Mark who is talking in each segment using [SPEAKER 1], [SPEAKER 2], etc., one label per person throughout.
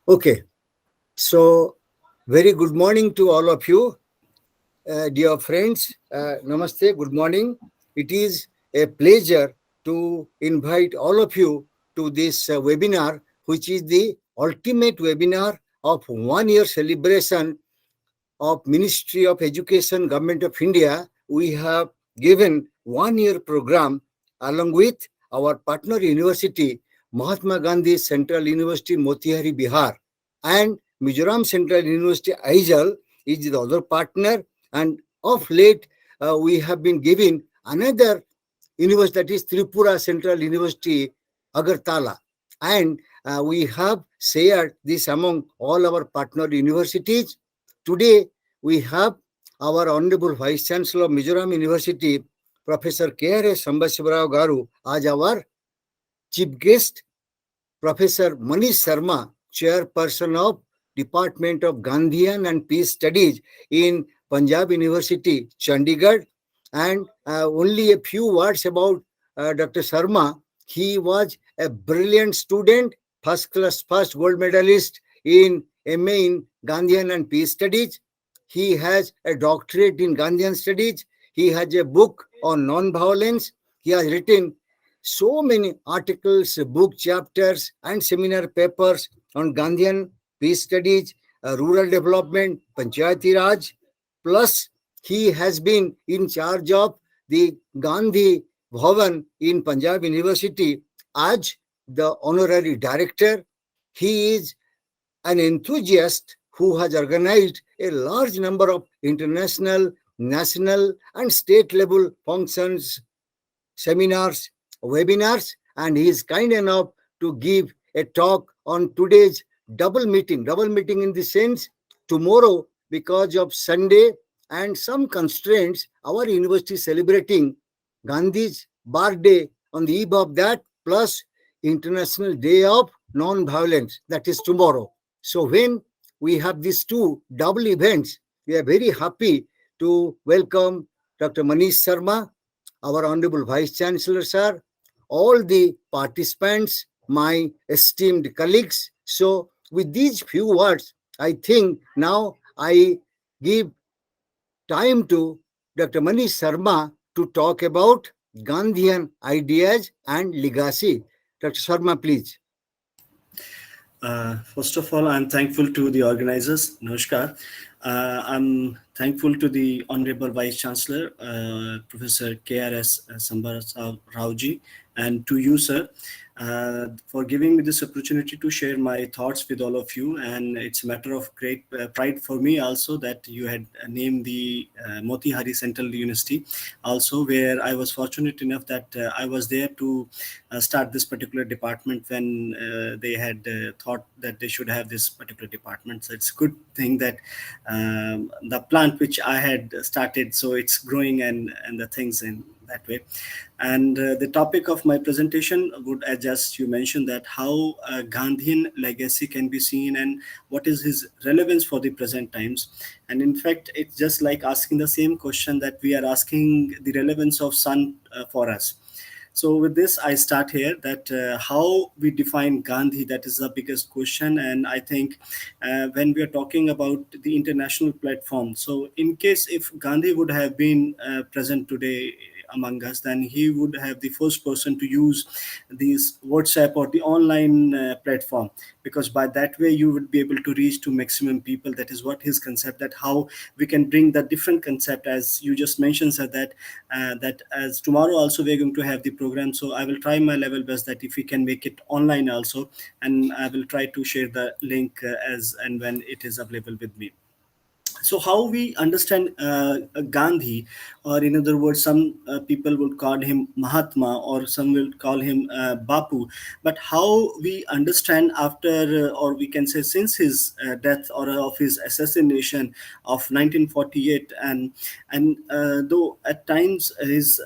[SPEAKER 1] Okay, so very good morning to all of you, dear friends. Namaste, good morning. It is a pleasure to invite all of you to this webinar, which is the ultimate webinar of 1 year celebration of Ministry of Education, Government of India. We have given 1 year program along with our partner university, Mahatma Gandhi Central University, Motihari, Bihar, and Mizoram Central University, Aizawl is the other partner. And of late, we have been giving another university, that is Tripura Central University, Agartala. And we have shared this among all our partner universities. Today, we have our Honorable Vice Chancellor of Mizoram University, Professor K.R.S. Sambasiva Garu, as our chief guest. Professor Manish Sharma, Chairperson of Department of Gandhian and Peace Studies in Punjab University, Chandigarh. And only a few words about Dr. Sharma. He was a brilliant student, first class, first gold medalist in MA in Gandhian and Peace Studies. He has a doctorate in Gandhian Studies. He has a book on non-violence. He has written so many articles, book chapters, and seminar papers on Gandhian peace studies, rural development, Panchayati Raj. Plus, he has been in charge of the Gandhi Bhawan in Punjab University as the honorary director. He is an enthusiast who has organized a large number of international, national, and state level functions, seminars, webinars, and he is kind enough to give a talk on today's double meeting. Double meeting in the sense, tomorrow, because of Sunday and some constraints, our university celebrating Gandhi's birthday on the eve of that, plus International Day of Non-Violence, that is tomorrow. So when we have these two double events, we are very happy to welcome Dr. Manish Sharma, our Honorable Vice Chancellor, sir, all the participants, my esteemed colleagues. So, with these few words, I think now I give time to Dr. Manish Sharma to talk about Gandhian ideas and legacy. Dr. Sharma, please.
[SPEAKER 2] First of all, I'm thankful to the organizers. Namaskar. I'm thankful to the Honorable Vice Chancellor, Professor K.R.S. Sambasiva Raoji, and to you, sir, for giving me this opportunity to share my thoughts with all of you. And it's a matter of great pride for me also that you had named the Motihari Central University also, where I was fortunate enough that I was there to start this particular department when they had thought that they should have this particular department. So it's a good thing that the plant which I had started, so it's growing and the things in that way. And the topic of my presentation would, as you mentioned, that how Gandhian legacy can be seen and what is his relevance for the present times. And in fact, it's just like asking the same question that we are asking the relevance of sun for us. So with this, I start here that how we define Gandhi, that is the biggest question. And I think when we are talking about the international platform, so in case if Gandhi would have been present today among us, then he would have the first person to use this WhatsApp or the online platform, because by that way you would be able to reach to maximum people. That is what his concept, that how we can bring the different concept, as you just mentioned, sir, that that as tomorrow also we're going to have the program. So I will try my level best that if we can make it online also, and I will try to share the link as and when it is available with me. So how we understand Gandhi, or in other words, some people would call him Mahatma, or some will call him Bapu. But how we understand after, or we can say since his death or of his assassination of 1948, and though at times his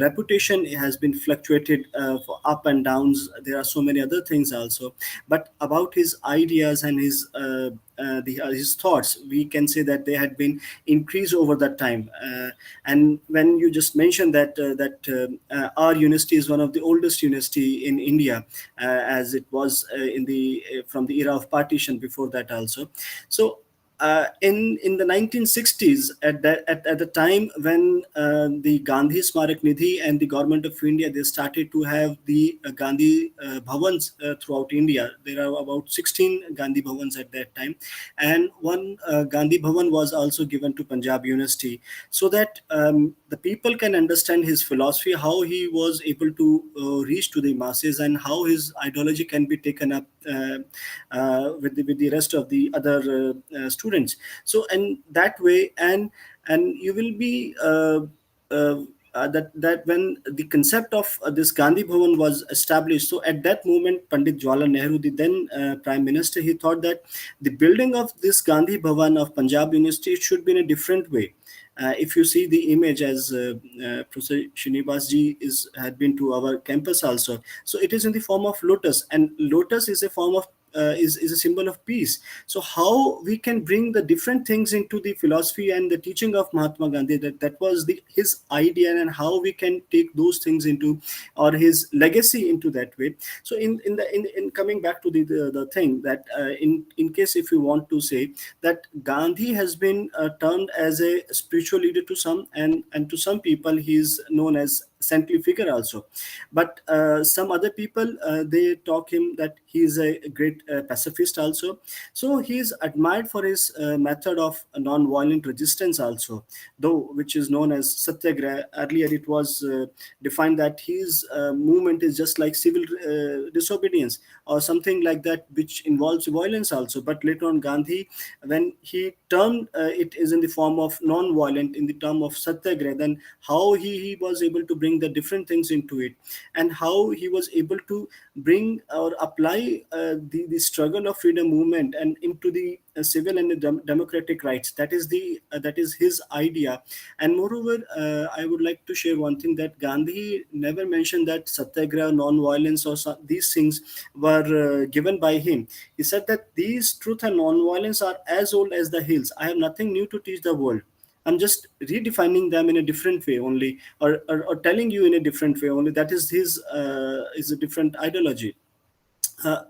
[SPEAKER 2] reputation has been fluctuated for up and downs, there are so many other things also. But about his ideas and his thoughts, we can say that they had been increased over that time. And when you just mentioned that our university is one of the oldest university in India, as it was in the from the era of partition before that also. So in the 1960s, at the time when the Gandhi Smarak Nidhi and the government of India, they started to have the Gandhi Bhavans throughout India. There are about 16 Gandhi Bhavans at that time, and one Gandhi Bhavan was also given to Punjab University, so that the people can understand his philosophy, how he was able to reach to the masses, and how his ideology can be taken up with the rest of the other students. So in that way, and you will be that when the concept of this Gandhi Bhavan was established, so at that moment, Pandit Jawaharlal Nehru, the then Prime Minister, he thought that the building of this Gandhi Bhavan of Punjab University should be in a different way. If you see the image, as Professor Srinibas ji had been to our campus also, so it is in the form of lotus, and lotus is a form of is a symbol of peace. So how we can bring the different things into the philosophy and the teaching of Mahatma Gandhi, that was his idea, and how we can take those things into, or his legacy into that way. So in coming back to the thing that in case if you want to say that Gandhi has been termed as a spiritual leader to some, and to some people he is known as saintly figure also, but some other people they talk him that he is a great pacifist also. So he is admired for his method of non-violent resistance also, though which is known as satyagraha. Earlier it was defined that his movement is just like civil disobedience or something like that, which involves violence also. But later on Gandhi, when he termed it is in the form of non-violent, in the term of satyagraha, then how he was able to bring the different things into it, and how he was able to bring or apply the struggle of freedom movement and into the civil and the democratic rights. That is that is his idea. And moreover, I would like to share one thing, that Gandhi never mentioned that satyagraha, non-violence, or these things were given by him. He said that these truth and non-violence are as old as the hills. I have nothing new to teach the world. I'm just redefining them in a different way only, or telling you in a different way only. That is his is a different ideology.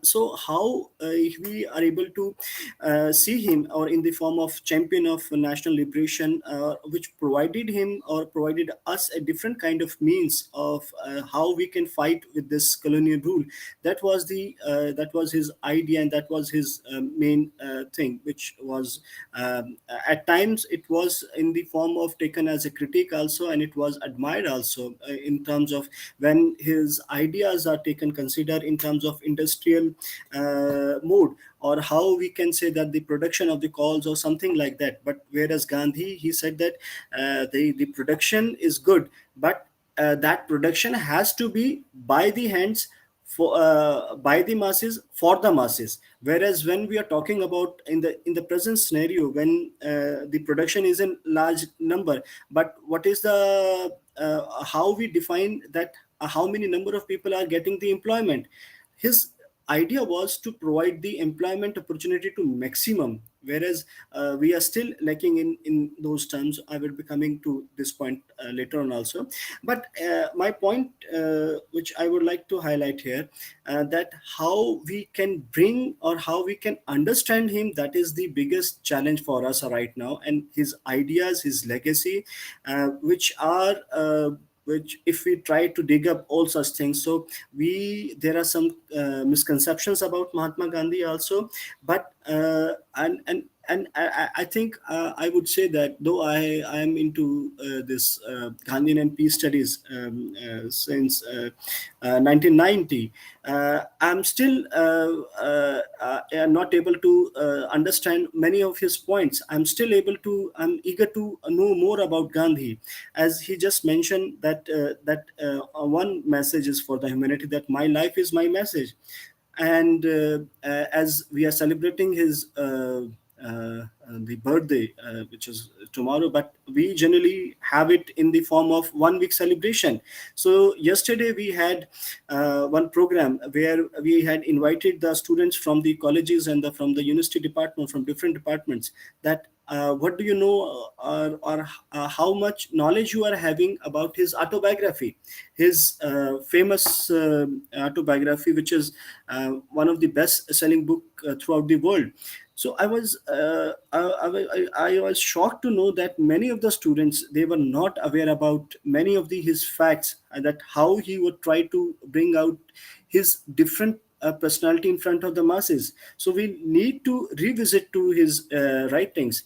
[SPEAKER 2] So how we are able to see him, or in the form of champion of national liberation, which provided him or provided us a different kind of means of how we can fight with this colonial rule. That was his idea, and that was his main thing, which was at times it was in the form of taken as a critique also, and it was admired also in terms of when his ideas are taken consider in terms of industrial mode, or how we can say that the production of the calls or something like that. But whereas Gandhi, he said that the production is good, but that production has to be by the hands, for by the masses, for the masses. Whereas when we are talking about in the present scenario, when the production is in large number, but what is the how we define that, how many number of people are getting the employment. His idea was to provide the employment opportunity to maximum, whereas we are still lacking in those terms. I will be coming to this point later on also. But my point which I would like to highlight here, that how we can bring or how we can understand him, that is the biggest challenge for us right now. And his ideas, his legacy, which are which if we try to dig up all such things, so there are some misconceptions about Mahatma Gandhi also. But and I think I would say that though I am into this Gandhian and peace studies since 1990, I'm still not able to understand many of his points. I'm eager to know more about Gandhi, as he just mentioned that one message is for the humanity, that my life is my message. And as we are celebrating his the birthday, which is tomorrow, but we generally have it in the form of 1 week celebration. So yesterday we had one program where we had invited the students from the colleges and from the university department, from different departments, that what do you know, or how much knowledge you are having about his autobiography, his famous autobiography, which is one of the best selling book throughout the world. So I was shocked to know that many of the students, they were not aware about many of his facts, and that how he would try to bring out his different personality in front of the masses. So we need to revisit to his writings.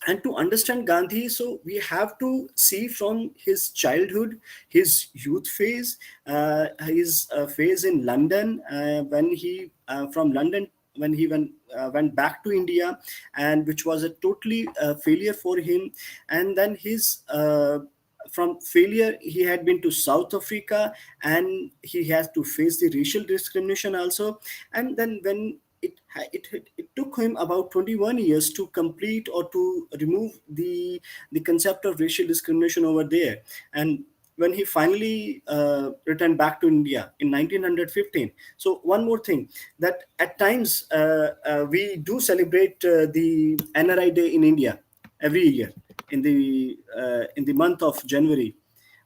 [SPEAKER 2] And to understand Gandhi, so we have to see from his childhood, his youth phase, his phase in London, when he from London, when he went back to India, and which was a totally failure for him. And then his from failure, he had been to South Africa, and he has to face the racial discrimination also. And then when it took him about 21 years to complete or to remove the concept of racial discrimination over there. And when he finally returned back to India in 1915. So one more thing, that at times we do celebrate the NRI Day in India every year in the month of January,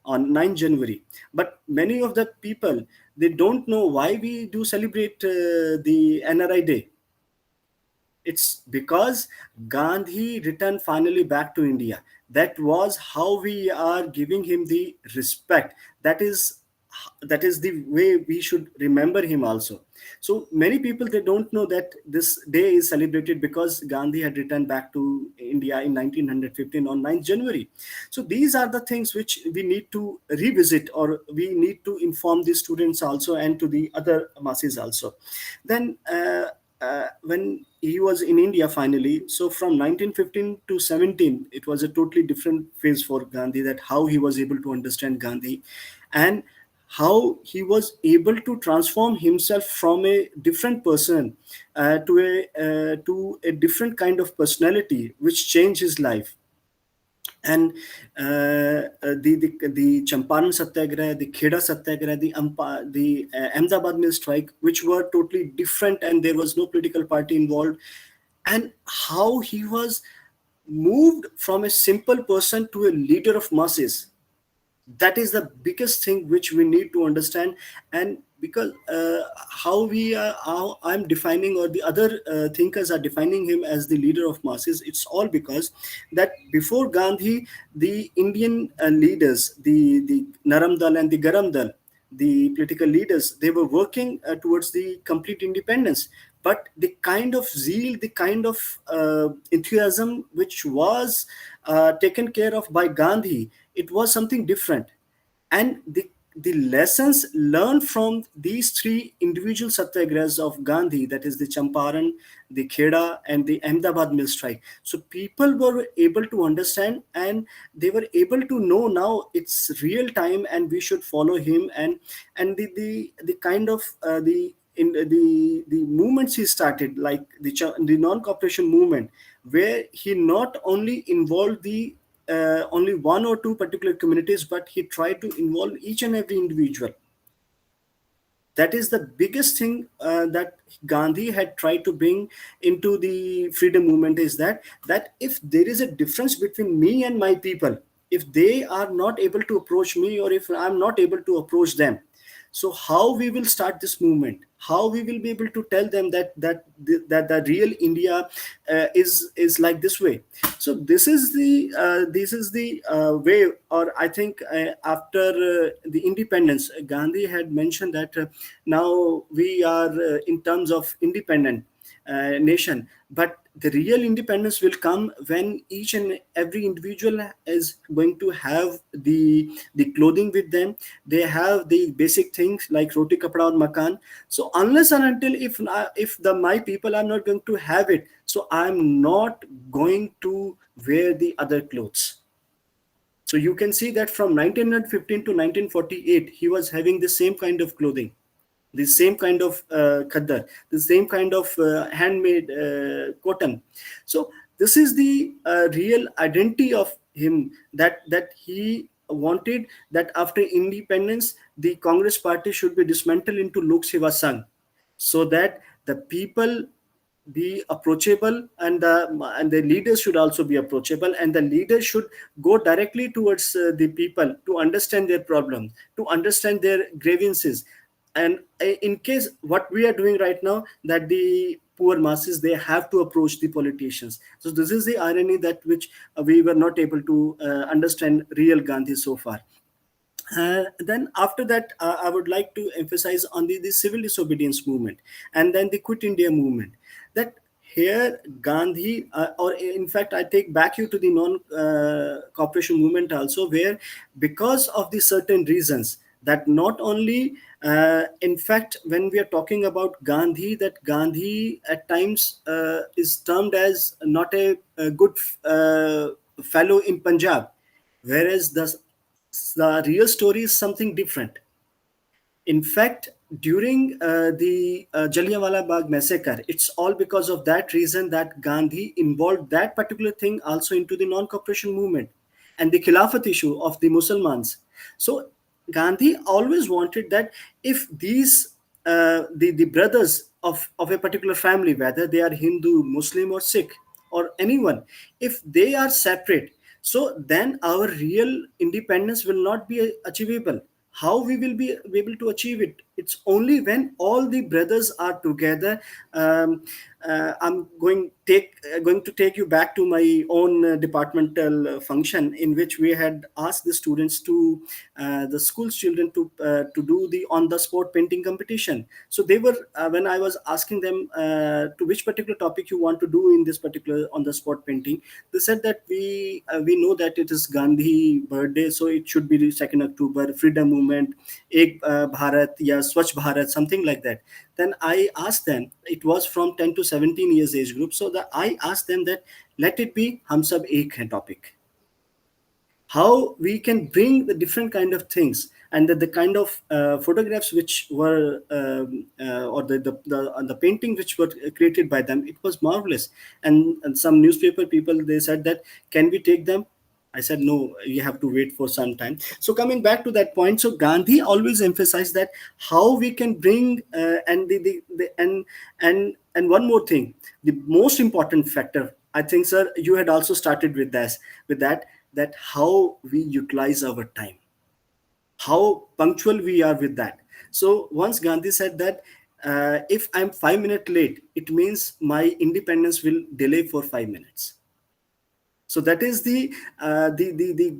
[SPEAKER 2] on 9th January. But many of the people, they don't know why we do celebrate the NRI Day. It's because Gandhi returned finally back to India. That was how we are giving him the respect. That is the way we should remember him also. So many people, they don't know that this day is celebrated because Gandhi had returned back to India in 1915 on 9th January. So these are the things which we need to revisit, or we need to inform the students also, and to the other masses also. Then when he was in India finally, so from 1915 to 17, it was a totally different phase for Gandhi, that how he was able to understand Gandhi, and how he was able to transform himself from a different person to a different kind of personality, which changed his life. And the Champaran Satyagraha, the Kheda Satyagraha, the Ahmedabad mill strike, which were totally different, and there was no political party involved, and how he was moved from a simple person to a leader of masses. That is the biggest thing which we need to understand. And because how I'm defining, or the other thinkers are defining him as the leader of masses, it's all because that before Gandhi, the Indian leaders, the Naram Dal and the Garam Dal, the political leaders, they were working towards the complete independence. But the kind of zeal, the kind of enthusiasm which was taken care of by Gandhi, it was something different. And the lessons learned from these three individual satyagrahas of Gandhi, that is the Champaran, the Kheda, and the Ahmedabad mill strike. So people were able to understand, and they were able to know now it's real time, and we should follow him. And the kind of the movements he started, like the non-cooperation movement, where he not only involved the only one or two particular communities, but he tried to involve each and every individual. That is the biggest thing that Gandhi had tried to bring into the freedom movement, is that if there is a difference between me and my people, if they are not able to approach me, or if I'm not able to approach them, so how we will start this movement? How we will be able to tell them that the real India is like this way? So this is the way, or I think after the independence, Gandhi had mentioned that now we are in terms of independent nation, but the real independence will come when each and every individual is going to have the clothing with them. They have the basic things like roti, kapda, and makan. So unless and until if my people are not going to have it, so I'm not going to wear the other clothes. So you can see that from 1915 to 1948, he was having the same kind of clothing, the same kind of khaddar, the same kind of handmade cotton. So This is the real identity of him, that he wanted that after independence the Congress party should be dismantled into Lok Seva Sangh, so that the people be approachable, and the leaders should also be approachable, and the leaders should go directly towards the people to understand their problems, to understand their grievances. And in case what we are doing right now, that the poor masses, they have to approach the politicians. So this is the irony, that which we were not able to understand real Gandhi so far. Then after that, I would like to emphasize on the civil disobedience movement, and then the Quit India movement. That here Gandhi, or in fact, I take back you to the non-cooperation movement also, where because of the certain reasons, that not only, in fact, when we are talking about Gandhi, that Gandhi at times is termed as not a good fellow in Punjab, whereas the real story is something different. In fact, during the Jallianwala Bagh massacre, it's all because of that reason that Gandhi involved that particular thing also into the non-cooperation movement and the Khilafat issue of the Muslims. So Gandhi always wanted that if these the brothers of a particular family, whether they are Hindu, Muslim, or Sikh, or anyone, if they are separate, so then our real independence will not be achievable. How we will be able to achieve it? It's only when all the brothers are together. I'm going to take you back to my own departmental function, in which we had asked the students to the school children to do the on the spot painting competition. So they were, when I was asking them to which particular topic you want to do in this particular on the spot painting, they said that we know that it is Gandhi birthday, so it should be the 2nd October, freedom movement, Ek Bharat, yeah, Swachh Bharat, something like that. Then I asked them, it was from 10 to 17 years age group, so that I asked them that let it be Hum Sab Ek Hai topic. How we can bring the different kind of things, and the kind of photographs which were or the painting which were created by them, it was marvelous. And some newspaper people, they said that can we take them? I said no, you have to wait for some time. So coming back to that point, so Gandhi always emphasized that how we can bring and and one more thing, the most important factor, I think, sir, you had also started with this, with that how we utilize our time, how punctual we are with that. So once Gandhi said that if I'm 5 minutes late, it means my independence will delay for 5 minutes. So that is the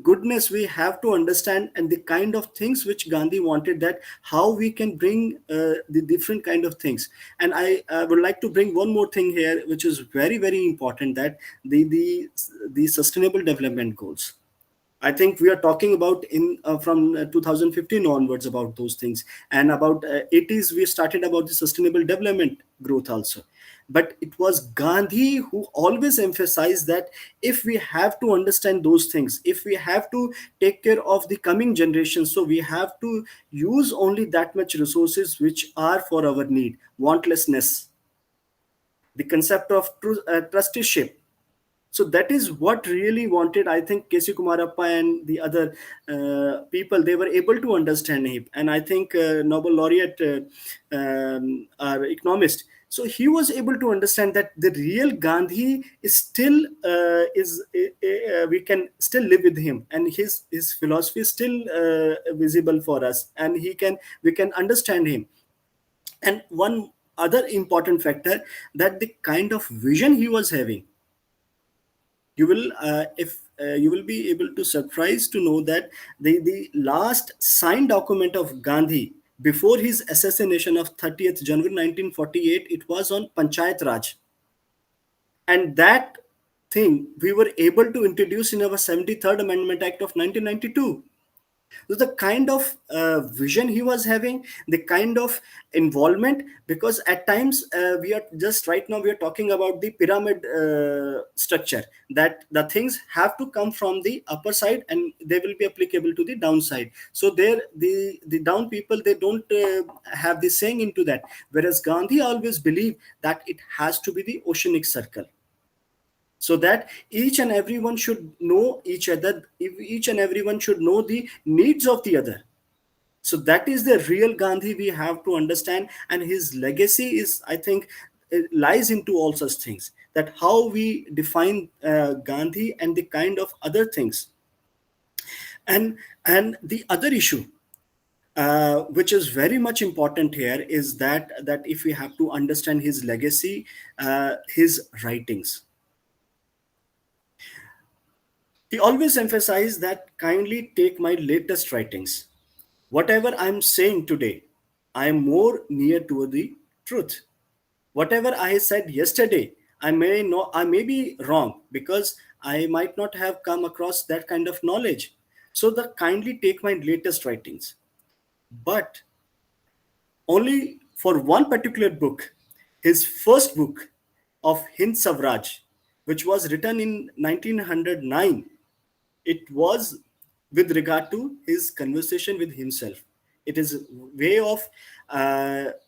[SPEAKER 2] goodness we have to understand, and the kind of things which Gandhi wanted, that how we can bring the different kind of things. And I would like to bring one more thing here, which is very, very important, that the sustainable development goals. I think we are talking about in from 2015 onwards about those things, and about 80s we started about the sustainable development growth also. But it was Gandhi who always emphasized that if we have to understand those things, if we have to take care of the coming generation, so we have to use only that much resources which are for our need, wantlessness, the concept of trusteeship. So that is what really wanted, I think, K.C. Kumarappa and the other people, they were able to understand him. And I think Nobel laureate, our economist, so he was able to understand that the real Gandhi is still we can still live with him, and his philosophy is still visible for us, and we can understand him. And one other important factor, that the kind of vision he was having, you will if you will be able to surprise to know that the last signed document of Gandhi before his assassination of 30th January 1948, it was on Panchayat Raj. And that thing we were able to introduce in our 73rd Amendment Act of 1992. So the kind of vision he was having, the kind of involvement, because at times we are just right now we are talking about the pyramid structure, that the things have to come from the upper side and they will be applicable to the downside. So there the down people, they don't have the saying into that, whereas Gandhi always believed that it has to be the oceanic circle. so that each and everyone should know each other, each and everyone should know the needs of the other. So that is the real Gandhi we have to understand, and his legacy is, I think, it lies into all such things, that how we define Gandhi and the kind of other things. And the other issue, which is very much important here, is that if we have to understand his legacy, his writings. He always emphasized that kindly take my latest writings. Whatever I'm saying today, I am more near to the truth. Whatever I said yesterday, I may be wrong, because I might not have come across that kind of knowledge. So the kindly take my latest writings. But only for one particular book, his first book of Hind Swaraj, which was written in 1909. It was with regard to his conversation with himself. It is a way of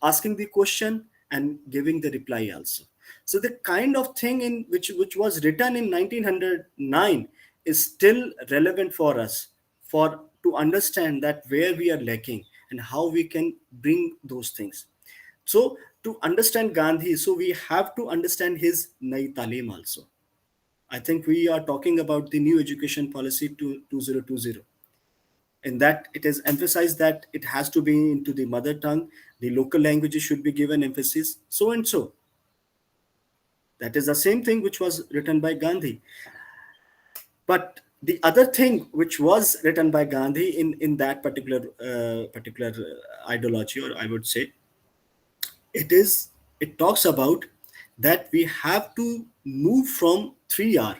[SPEAKER 2] asking the question and giving the reply also. So the kind of thing in which was written in 1909 is still relevant for us, for to understand that where we are lacking and how we can bring those things. So to understand Gandhi, so we have to understand his Nai Talim also. I think we are talking about the new education policy to 2020. In that, it is emphasized that it has to be into the mother tongue, the local languages should be given emphasis, so and so. That is the same thing which was written by Gandhi. But the other thing which was written by Gandhi in that particular ideology, or I would say, it talks about that we have to move from 3R,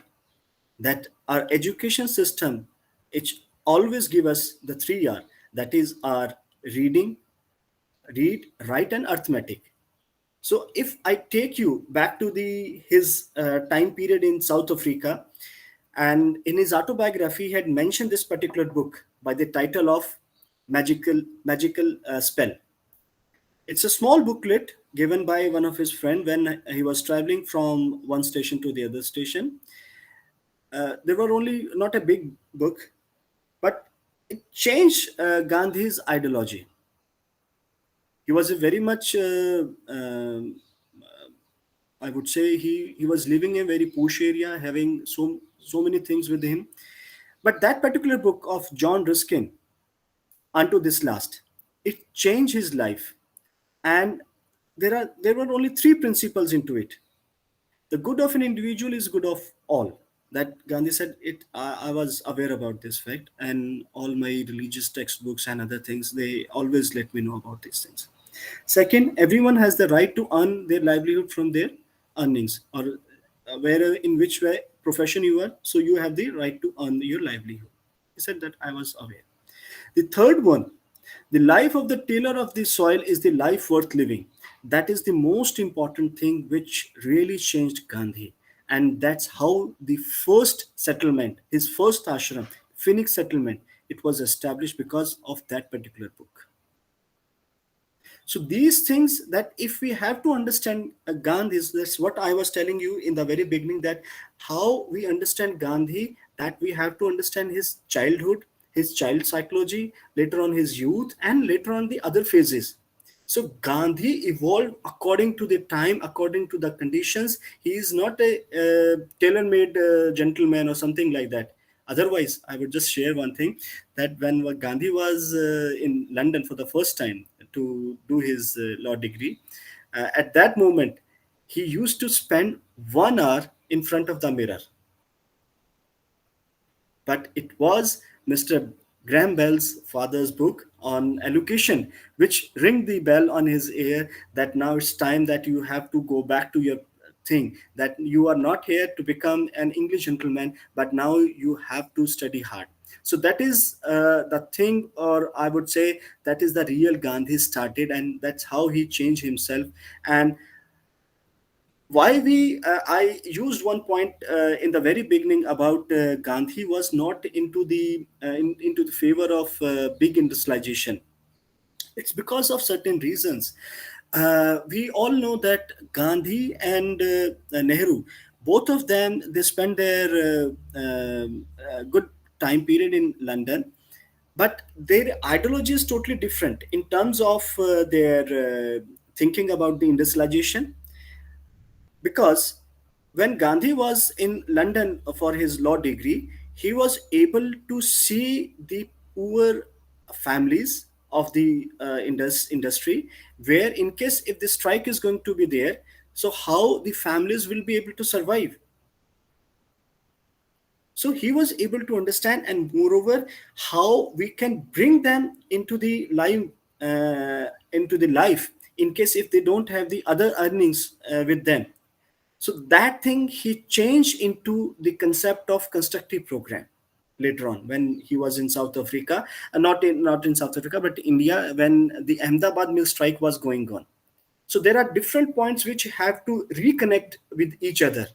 [SPEAKER 2] that our education system, it always give us the 3R, that is our reading, read, write, and arithmetic. So if I take you back to the his time period in South Africa, and in his autobiography he had mentioned this particular book by the title of magical spell. It's a small booklet given by one of his friend when he was traveling from one station to the other station. There were only not a big book, but it changed Gandhi's ideology. He was a very much, I would say, he was living in a very posh area, having so many things with him. But that particular book of John Ruskin, Unto This Last, it changed his life, and there were only three principles into it. The good of an individual is good of all. That Gandhi said it. I was aware about this fact, and all my religious textbooks and other things, they always let me know about these things. Second, everyone has the right to earn their livelihood from their earnings, or where in which way profession you are, so you have the right to earn your livelihood. He said that I was aware. The third one, the life of the tiller of the soil is the life worth living. That is the most important thing which really changed Gandhi. And that's how the first settlement, his first ashram, Phoenix settlement, it was established because of that particular book. So these things, that if we have to understand Gandhi, that's what I was telling you in the very beginning, that how we understand Gandhi, that we have to understand his childhood, his child psychology, later on his youth, and later on the other phases. So Gandhi evolved according to the time, according to the conditions. He is not a tailor-made gentleman or something like that. Otherwise, I would just share one thing, that when Gandhi was in London for the first time to do his law degree, at that moment, he used to spend 1 hour in front of the mirror. But it was Mr. Graham Bell's father's book on education, which ring the bell on his ear, that now it's time that you have to go back to your thing, that you are not here to become an English gentleman, but now you have to study hard. So that is the thing, or I would say that is the real Gandhi started, and that's how he changed himself. And why we I used one point in the very beginning about Gandhi was not into into the favor of big industrialization. It's because of certain reasons. We all know that Gandhi and Nehru both of them, they spent their good time period in London, but their ideology is totally different in terms of their thinking about the industrialization. Because when Gandhi was in London for his law degree, he was able to see the poor families of the industry, where in case if the strike is going to be there, so how the families will be able to survive. So he was able to understand, and moreover, how we can bring them into the life in case if they don't have the other earnings with them. So that thing he changed into the concept of constructive program later on when he was in South Africa, not in South Africa but India, when the Ahmedabad mill strike was going on. So there are different points which have to reconnect with each other.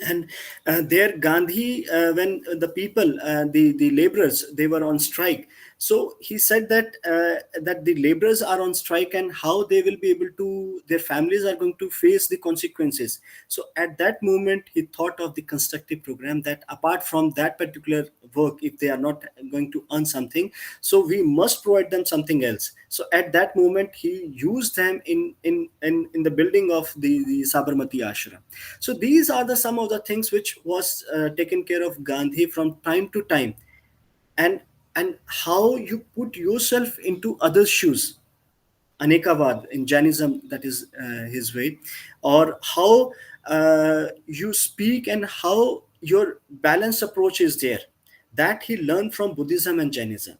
[SPEAKER 2] And there Gandhi, when the people, the laborers, they were on strike, so he said that the laborers are on strike, and how they will be able to, their families are going to face the consequences. So at that moment he thought of the constructive program, that apart from that particular work, if they are not going to earn something, so we must provide them something else. So at that moment he used them in the building of the Sabarmati ashram. So these are the some of the things which was taken care of Gandhi from time to time. And how you put yourself into others' shoes, anekavad in Jainism, that is his way, or how you speak and how your balanced approach is there, that he learned from Buddhism and Jainism.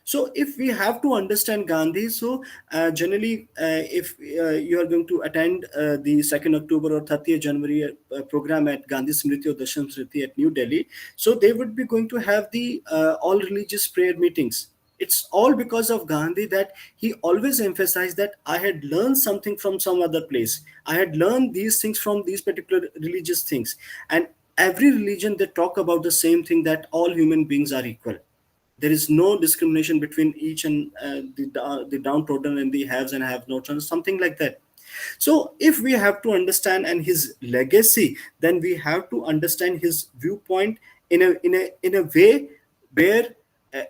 [SPEAKER 2] So if we have to understand Gandhi, so generally, if you are going to attend the 2nd October or 30th January program at Gandhi Smriti or Dasham Smriti at New Delhi, so they would be going to have the all religious prayer meetings. It's all because of Gandhi, that he always emphasized that I had learned something from some other place. I had learned these things from these particular religious things. And every religion, they talk about the same thing, that all human beings are equal. There is no discrimination between each and the downtrodden and the haves and have nots, something like that. So if we have to understand and his legacy, then we have to understand his viewpoint in a way where,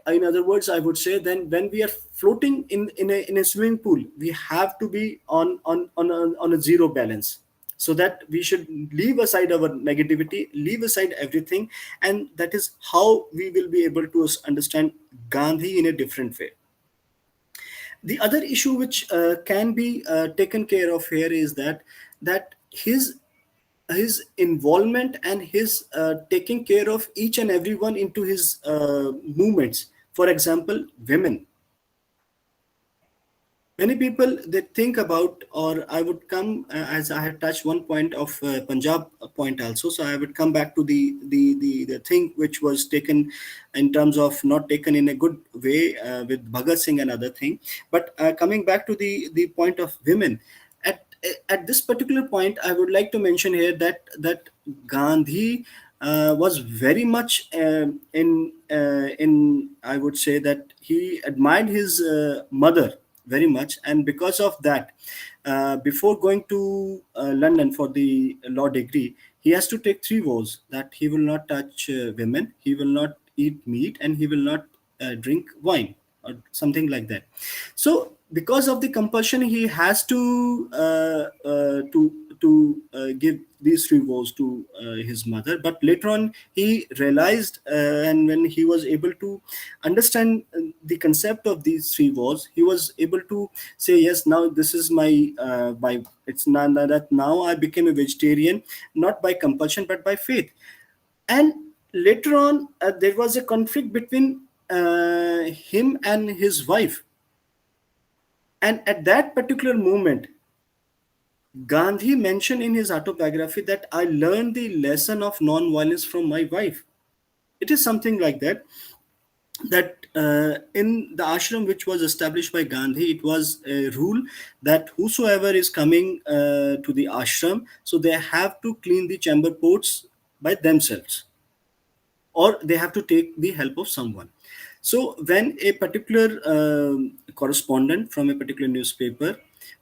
[SPEAKER 2] in other words, I would say, then when we are floating in a swimming pool, we have to be on a zero balance, so that we should leave aside our negativity, leave aside everything, and that is how we will be able to understand Gandhi in a different way. The other issue which can be taken care of here is that his involvement and his taking care of each and everyone into his movements. For example, women. Many people, they think about, or I would come as I had touched one point of Punjab point also, so I would come back to the thing which was taken in terms of not taken in a good way with Bhagat Singh and other thing. But coming back to the point of women, at this particular point, I would like to mention here that Gandhi was very much in I would say that he admired his mother very much, and because of that, before going to London for the law degree, he has to take 3 vows, that he will not touch women, he will not eat meat, and he will not drink wine, or something like that. So because of the compulsion, he has to give these 3 vows to his mother. But later on he realized, and when he was able to understand the concept of these 3 vows, he was able to say, yes, now this is my it's not that now I became a vegetarian, not by compulsion but by faith. And later on there was a conflict between him and his wife, and at that particular moment, Gandhi mentioned in his autobiography that I learned the lesson of non-violence from my wife. It is something like that. That in the ashram which was established by Gandhi, it was a rule that whosoever is coming to the ashram, so they have to clean the chamber pots by themselves, or they have to take the help of someone. So when a particular correspondent from a particular newspaper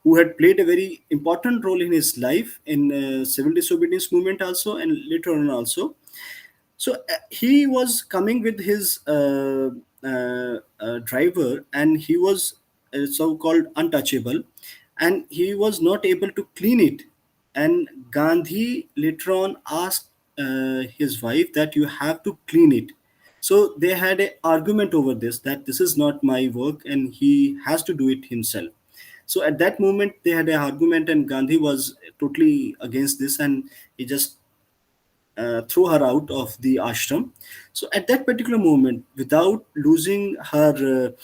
[SPEAKER 2] who had played a very important role in his life in civil disobedience movement also and later on also, so he was coming with his driver, and he was so-called untouchable, and he was not able to clean it. And Gandhi later on asked his wife that you have to clean it. So they had an argument over this, that this is not my work and he has to do it himself. So at that moment they had an argument, and Gandhi was totally against this, and he just throw her out of the ashram. So at that particular moment, without losing her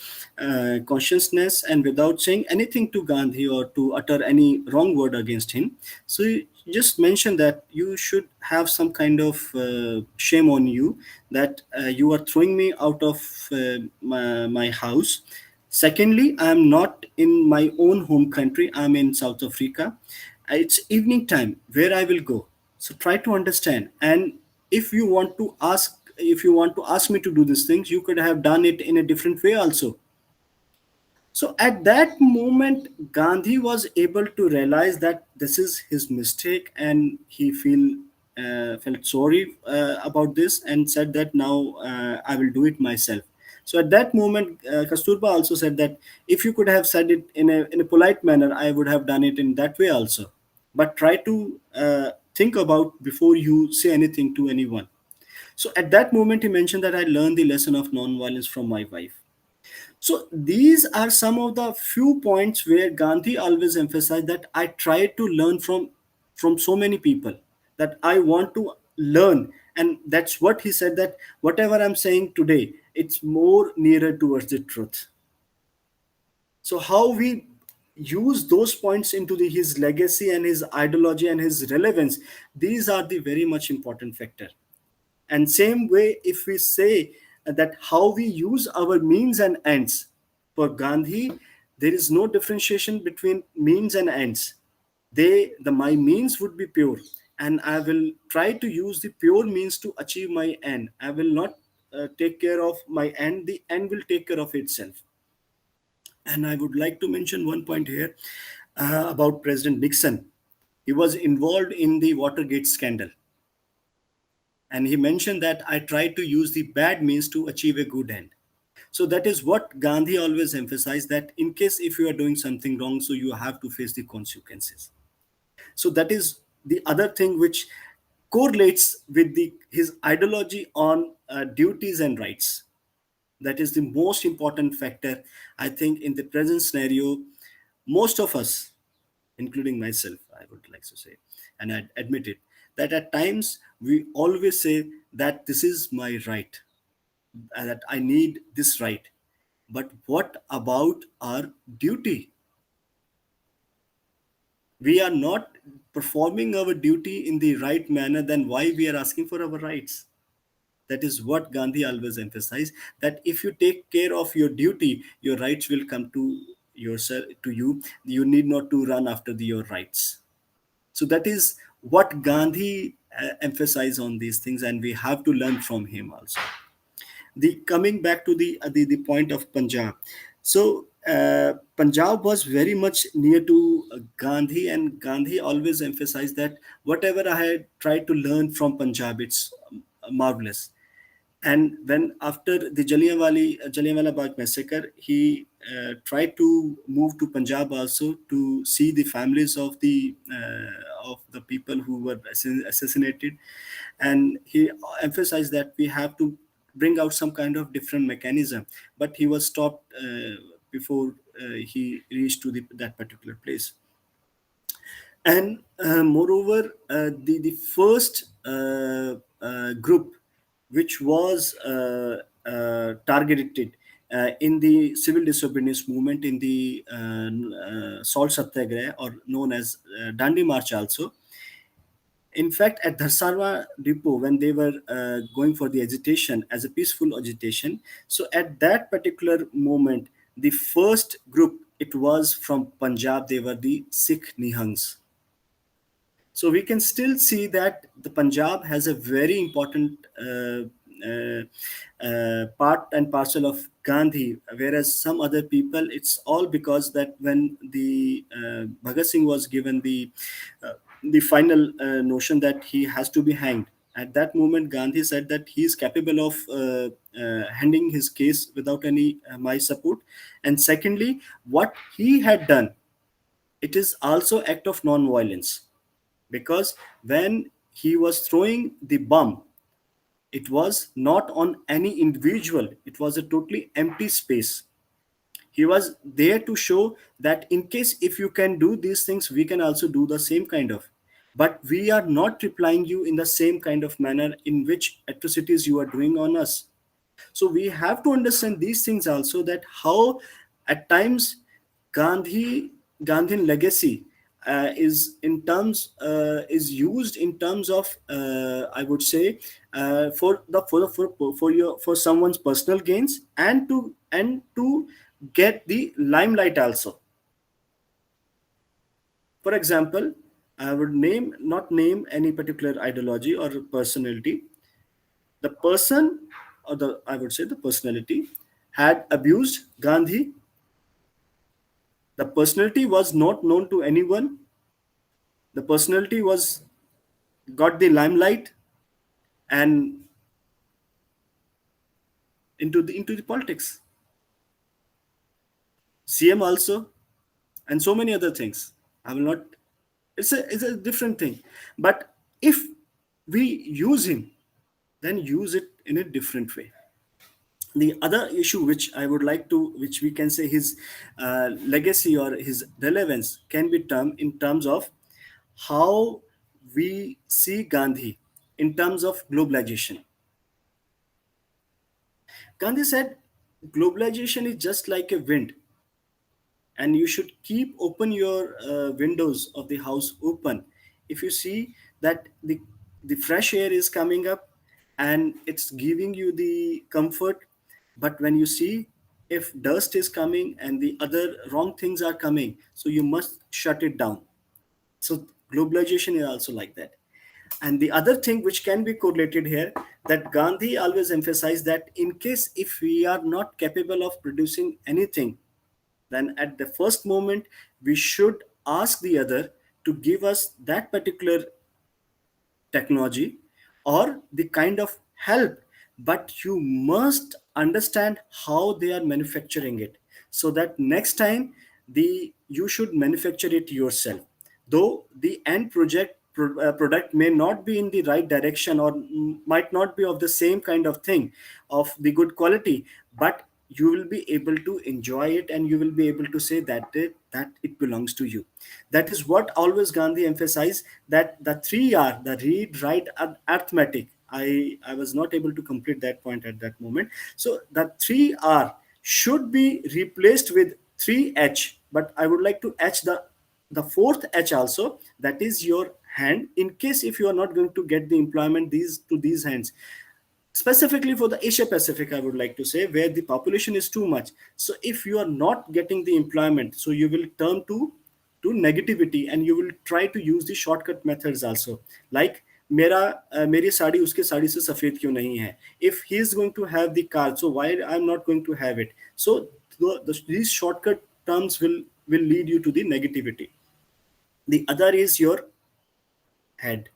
[SPEAKER 2] consciousness and without saying anything to Gandhi or to utter any wrong word against him, so he just mentioned that you should have some kind of shame on you, that you are throwing me out of my house. Secondly, I am not in my own home country, I am in South Africa. It's evening time, where I will go? So try to understand. And if you want to ask me to do these things, you could have done it in a different way also. So at that moment, Gandhi was able to realize that this is his mistake, and he felt sorry about this, and said that now I will do it myself. So at that moment, Kasturba also said that if you could have said it in a polite manner, I would have done it in that way also. But try to think about before you say anything to anyone. So at that moment, he mentioned that I learned the lesson of non-violence from my wife. So these are some of the few points where Gandhi always emphasized that I try to learn from so many people, that I want to learn. And that's what he said, that whatever I'm saying today, it's more nearer towards the truth. So how we use those points into his legacy and his ideology and his relevance, these are the very much important factor. And same way, if we say that how we use our means and ends, for Gandhi, there is no differentiation between means and ends. The my means would be pure, and I will try to use the pure means to achieve my end. I will not take care of my end. The end will take care of itself. And I would like to mention one point here about President Nixon. He was involved in the Watergate scandal. And he mentioned that I tried to use the bad means to achieve a good end. So that is what Gandhi always emphasized, that in case if you are doing something wrong, so you have to face the consequences. So that is the other thing which correlates with his ideology on duties and rights. That is the most important factor, I think, in the present scenario. Most of us, including myself, I would like to say, and I admit it, that at times we always say that this is my right, that I need this right. But what about our duty? We are not performing our duty in the right manner, then why we are asking for our rights? That is what Gandhi always emphasized, that if you take care of your duty, your rights will come to yourself, to you. You need not to run after your rights. So that is what Gandhi emphasized on these things, and we have to learn from him also. The coming back to the point of Punjab. So Punjab was very much near to Gandhi, and Gandhi always emphasized that whatever I had tried to learn from Punjab, it's marvelous. And when after the Jallianwala Bagh massacre, he tried to move to Punjab also to see the families of the people who were assassinated, and he emphasized that we have to bring out some kind of different mechanism. But he was stopped before he reached to that particular place. And moreover, the first group which was targeted in the civil disobedience movement in the salt satyagraha, or known as Dandi March also. In fact, at Dharsarwa depot, when they were going for the agitation as a peaceful agitation, so at that particular moment, the first group, it was from Punjab, they were the Sikh Nihangs. So we can still see that the Punjab has a very important part and parcel of Gandhi, whereas some other people, it's all because that when the Bhagat Singh was given the final notion that he has to be hanged, at that moment Gandhi said that he is capable of handing his case without any my support. And secondly, what he had done, it is also act of non-violence, because when he was throwing the bomb, it was not on any individual, it was a totally empty space. He was there to show that in case if you can do these things, we can also do the same kind of, but we are not replying you in the same kind of manner in which atrocities you are doing on us. So we have to understand these things also, that how at times Gandhi Gandhian legacy is used in terms of I would say for someone's personal gains, and to get the limelight also. For example, I would not name any particular ideology or personality. The person, or the I would say the personality, had abused Gandhi. The personality was not known to anyone. The personality was got the limelight and into the politics. CM also, and so many other things. I will not. It's a different thing. But if we use him, then use it in a different way. The other issue which I would like to, which we can say his legacy or his relevance can be termed in terms of how we see Gandhi in terms of globalization. Gandhi said globalization is just like a wind, and you should keep open your windows of the house open. If you see that the fresh air is coming up and it's giving you the comfort, but when you see if dust is coming and the other wrong things are coming, so you must shut it down. So globalization is also like that. And the other thing which can be correlated here, that Gandhi always emphasized that in case if we are not capable of producing anything, then at the first moment we should ask the other to give us that particular technology or the kind of help, but you must understand how they are manufacturing it, so that next time the you should manufacture it yourself, though the end product may not be in the right direction or might not be of the same kind of thing of the good quality, but you will be able to enjoy it and you will be able to say that it belongs to you. That is what always Gandhi emphasized, that the 3R, the read, write, and arithmetic. I was not able to complete that point at that moment. So the 3R should be replaced with 3H, but I would like to H the fourth H also, that is your hand, in case if you are not going to get the employment these hands, specifically for the Asia Pacific, I would like to say, where the population is too much. So if you are not getting the employment, so you will turn to negativity and you will try to use the shortcut methods also, like मेरी साड़ी उसके साड़ी से सफेद क्यों नहीं है. If he is going to have the car, so why I'm not going to have it? So these shortcut terms will lead you to the negativity. The other is your head.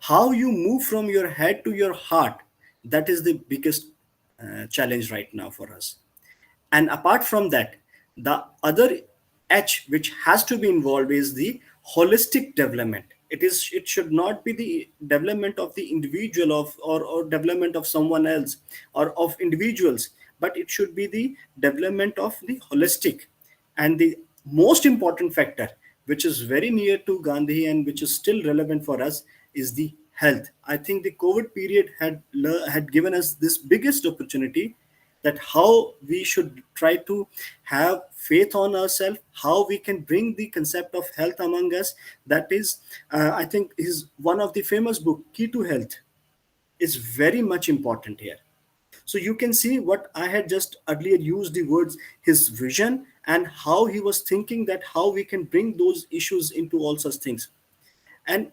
[SPEAKER 2] How you move from your head to your heart, that is the biggest challenge right now for us. And apart from that, the other H which has to be involved is the holistic development. It should not be the development of the individual or development of someone else or of individuals, but it should be the development of the holistic. And the most important factor, which is very near to Gandhi and which is still relevant for us, is the health. I think the COVID period had given us this biggest opportunity, that how we should try to have faith on ourselves, how we can bring the concept of health among us. That is, I think, is one of the famous book, Key to Health, is very much important here. So you can see what I had just earlier used the words, his vision and how he was thinking, that how we can bring those issues into all such things. And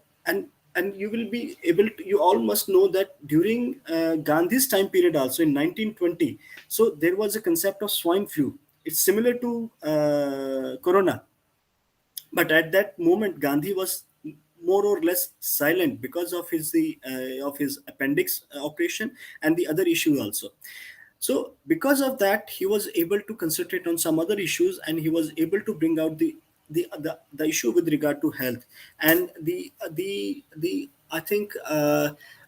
[SPEAKER 2] and you will be able to, you all must know that during Gandhi's time period also in 1920, so there was a concept of swine flu. It's similar to corona, but at that moment Gandhi was more or less silent because of his appendix operation and the other issue also. So because of that, he was able to concentrate on some other issues, and he was able to bring out the issue with regard to health. And the I think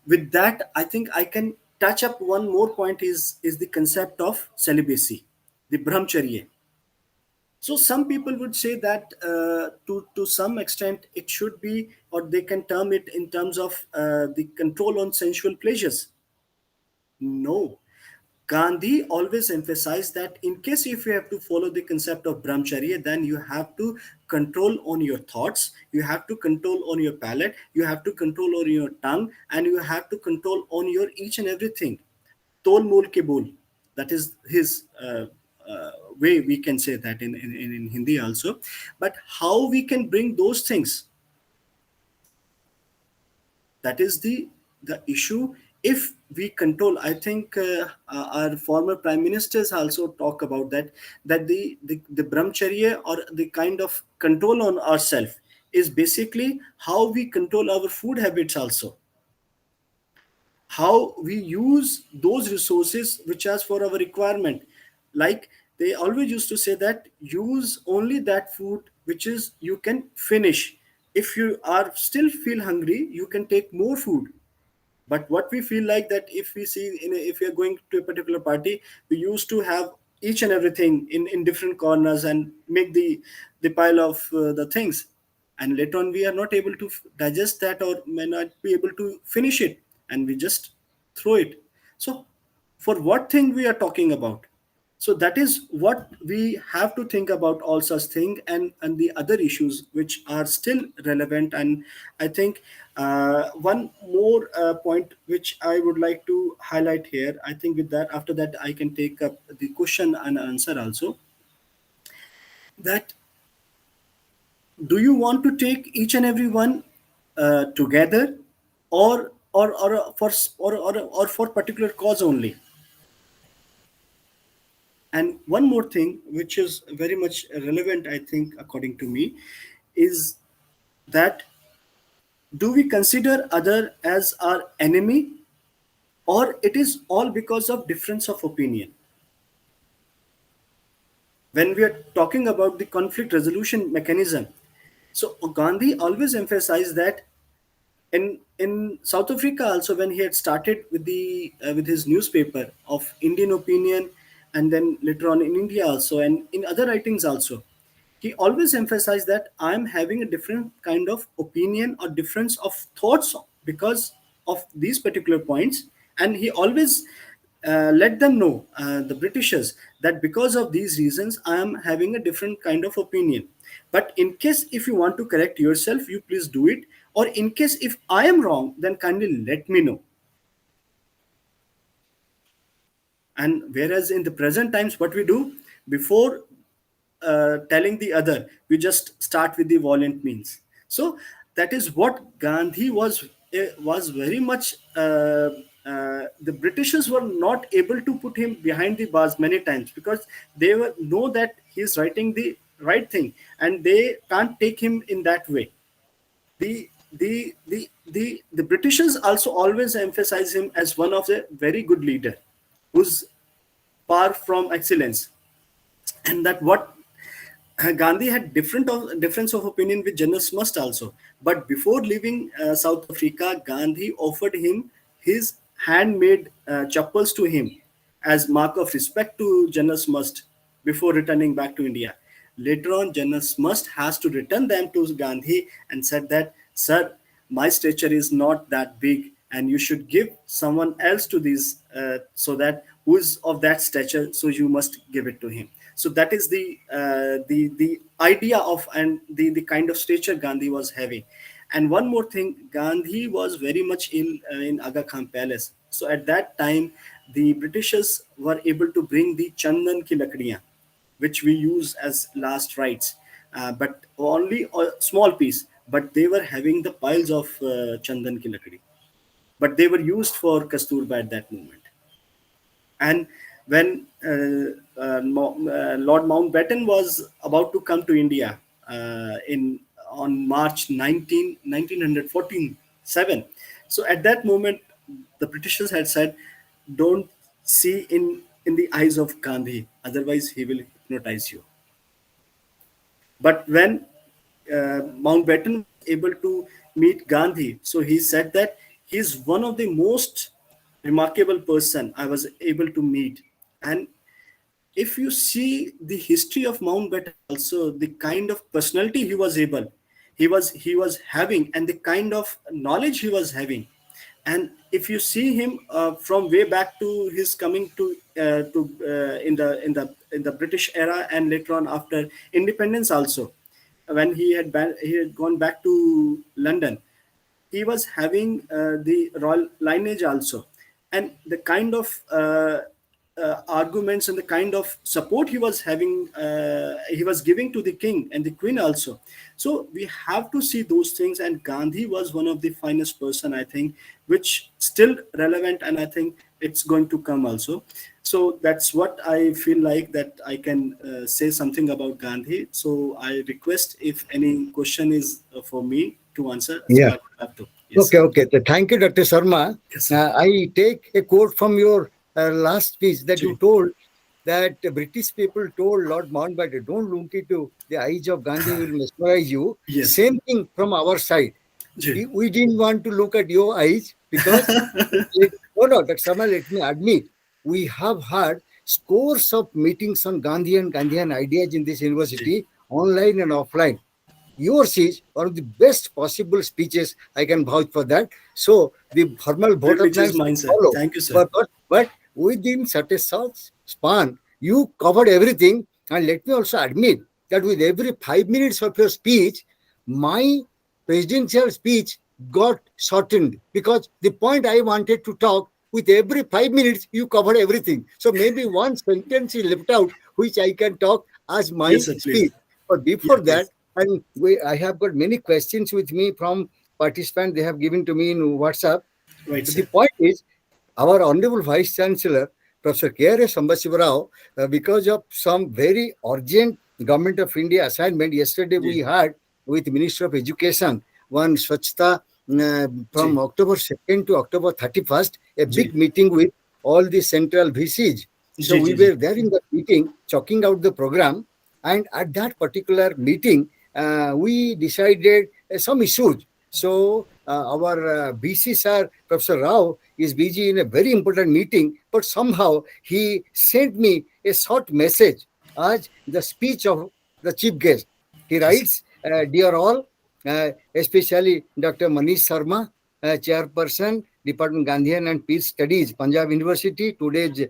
[SPEAKER 2] with that, I think I can touch up one more point, is the concept of celibacy, the brahmacharya. So some people would say that to some extent it should be, or they can term it in terms of the control on sensual pleasures. No, Gandhi always emphasized that in case if you have to follow the concept of brahmacharya, then you have to control on your thoughts, you have to control on your palate, you have to control on your tongue, and you have to control on your each and everything. Tol mol ke bol. That is his way, we can say that in Hindi also. But how we can bring those things, that is the issue. If we control, I think our former prime ministers also talk about that, that the brahmacharya, or the kind of control on ourselves, is basically how we control our food habits also, how we use those resources which are for our requirement. Like they always used to say that use only that food which is you can finish. If you are still feel hungry, you can take more food. But what we feel like that, if we see if we are going to a particular party, we used to have each and everything in different corners and make the pile of the things, and later on we are not able to digest that, or may not be able to finish it, and we just throw it. So for what thing we are talking about? So that is what we have to think about, all such thing, and the other issues which are still relevant. And I think one more point which I would like to highlight here, I think with that, after that I can take up the question and answer also, that do you want to take each and every one together, or for particular cause only? And one more thing, which is very much relevant, I think, according to me, is that do we consider other as our enemy, or it is all because of difference of opinion? When we are talking about the conflict resolution mechanism, so Gandhi always emphasized that in South Africa also, when he had started with his newspaper of Indian opinion, and then later on in India also, and in other writings also, he always emphasized that I'm having a different kind of opinion or difference of thoughts because of these particular points. And he always let them know, the Britishers, that because of these reasons I am having a different kind of opinion. But in case if you want to correct yourself, you please do it, or in case if I am wrong, then kindly let me know. And whereas in the present times, what we do, before telling the other, we just start with the violent means. So that is what Gandhi was very much the Britishers were not able to put him behind the bars many times, because they were know that he is writing the right thing, and they can't take him in that way. The Britishers also always emphasize him as one of the very good leader, who's far from excellence. And that what Gandhi had difference of opinion with General Must also. But before leaving South Africa, Gandhi offered him his handmade chappals to him as mark of respect to General Must before returning back to India. Later on, General Must has to return them to Gandhi and said that, sir, my stature is not that big, and you should give someone else to these, so that who is of that stature, so you must give it to him. So that is the idea of, and the kind of stature Gandhi was having. And one more thing, Gandhi was very much ill in Aga Khan Palace. So at that time, the Britishers were able to bring the Chandan ki lakdiyan, which we use as last rites, but only a small piece. but they were having the piles of chandan ki lakdi, but they were used for kasturba at that moment. And when Lord Mountbatten was about to come to India in on March 1914-7, so at that moment the Britishers had said, "Don't see in the eyes of Gandhi, otherwise he will hypnotize you." But when Mountbatten was able to meet Gandhi, so he said that he's one of the most remarkable person I was able to meet. And if you see the history of Mountbatten, also the kind of personality he was having, and the kind of knowledge he was having, and if you see him from way back to his coming to in the British era, and later on after independence also, when he had gone back to London, he was having the royal lineage also, and the kind of arguments and the kind of support he was having, he was giving to the king and the queen also. So we have to see those things, and Gandhi was one of the finest person, I think, which still relevant, and I think it's going to come also. So that's what I feel like that I can say something about Gandhi. So I request if any question is for me to answer. So
[SPEAKER 1] Yeah.
[SPEAKER 2] I would have to. Yes,
[SPEAKER 1] Okay,
[SPEAKER 2] sir.
[SPEAKER 1] okay. Thank you, Dr. Sharma.
[SPEAKER 2] Yes, sir.
[SPEAKER 1] I take a quote from your last speech that you
[SPEAKER 2] Ji.
[SPEAKER 1] told that the British people told Lord Mountbatten, don't look into the eyes of Gandhi, will mesmerize you.
[SPEAKER 2] Yes.
[SPEAKER 1] Same thing from our side.
[SPEAKER 2] Ji.
[SPEAKER 1] We didn't want to look at your eyes because, no, Dr. Sharma, let me admit, we have had scores of meetings on Gandhian ideas in this university, online and offline. Yours is one of the best possible speeches. I can vouch for that. So the formal vote of
[SPEAKER 2] Privilege is
[SPEAKER 1] thanks
[SPEAKER 2] mine,
[SPEAKER 1] will
[SPEAKER 2] sir.
[SPEAKER 1] follow.
[SPEAKER 2] Thank you, sir.
[SPEAKER 1] But within such a short span, you covered everything. And let me also admit that with every 5 minutes of your speech, my presidential speech got shortened because the point I wanted to talk, with every 5 minutes, you covered everything. So maybe one sentence is left out, which I can talk as my
[SPEAKER 2] Yes, sir. Please.
[SPEAKER 1] speech. But
[SPEAKER 2] Yeah,
[SPEAKER 1] before that,
[SPEAKER 2] please.
[SPEAKER 1] and I have got many questions with me from participants. They have given to me in WhatsApp.
[SPEAKER 2] Right,
[SPEAKER 1] The
[SPEAKER 2] sir.
[SPEAKER 1] point is, our Honorable Vice Chancellor, Professor Sambasiva, because of some very urgent Government of India assignment, yesterday we
[SPEAKER 2] Ji.
[SPEAKER 1] had with Minister of Education one Shreshtha from
[SPEAKER 2] Ji.
[SPEAKER 1] October 2nd to October 31st, a
[SPEAKER 2] Ji.
[SPEAKER 1] big meeting with all the central VCs. So
[SPEAKER 2] Ji.
[SPEAKER 1] we
[SPEAKER 2] Ji. Ji.
[SPEAKER 1] were there in the meeting, chalking out the program, and at that particular meeting, we decided some issues. So our BC sir, Professor Rao, is busy in a very important meeting, but somehow he sent me a short message as the speech of the chief guest. He
[SPEAKER 2] Yes, sir.
[SPEAKER 1] writes, "Dear all, especially Dr. Manish Sharma, Chairperson, Department Gandhian and Peace Studies, Punjab University, today's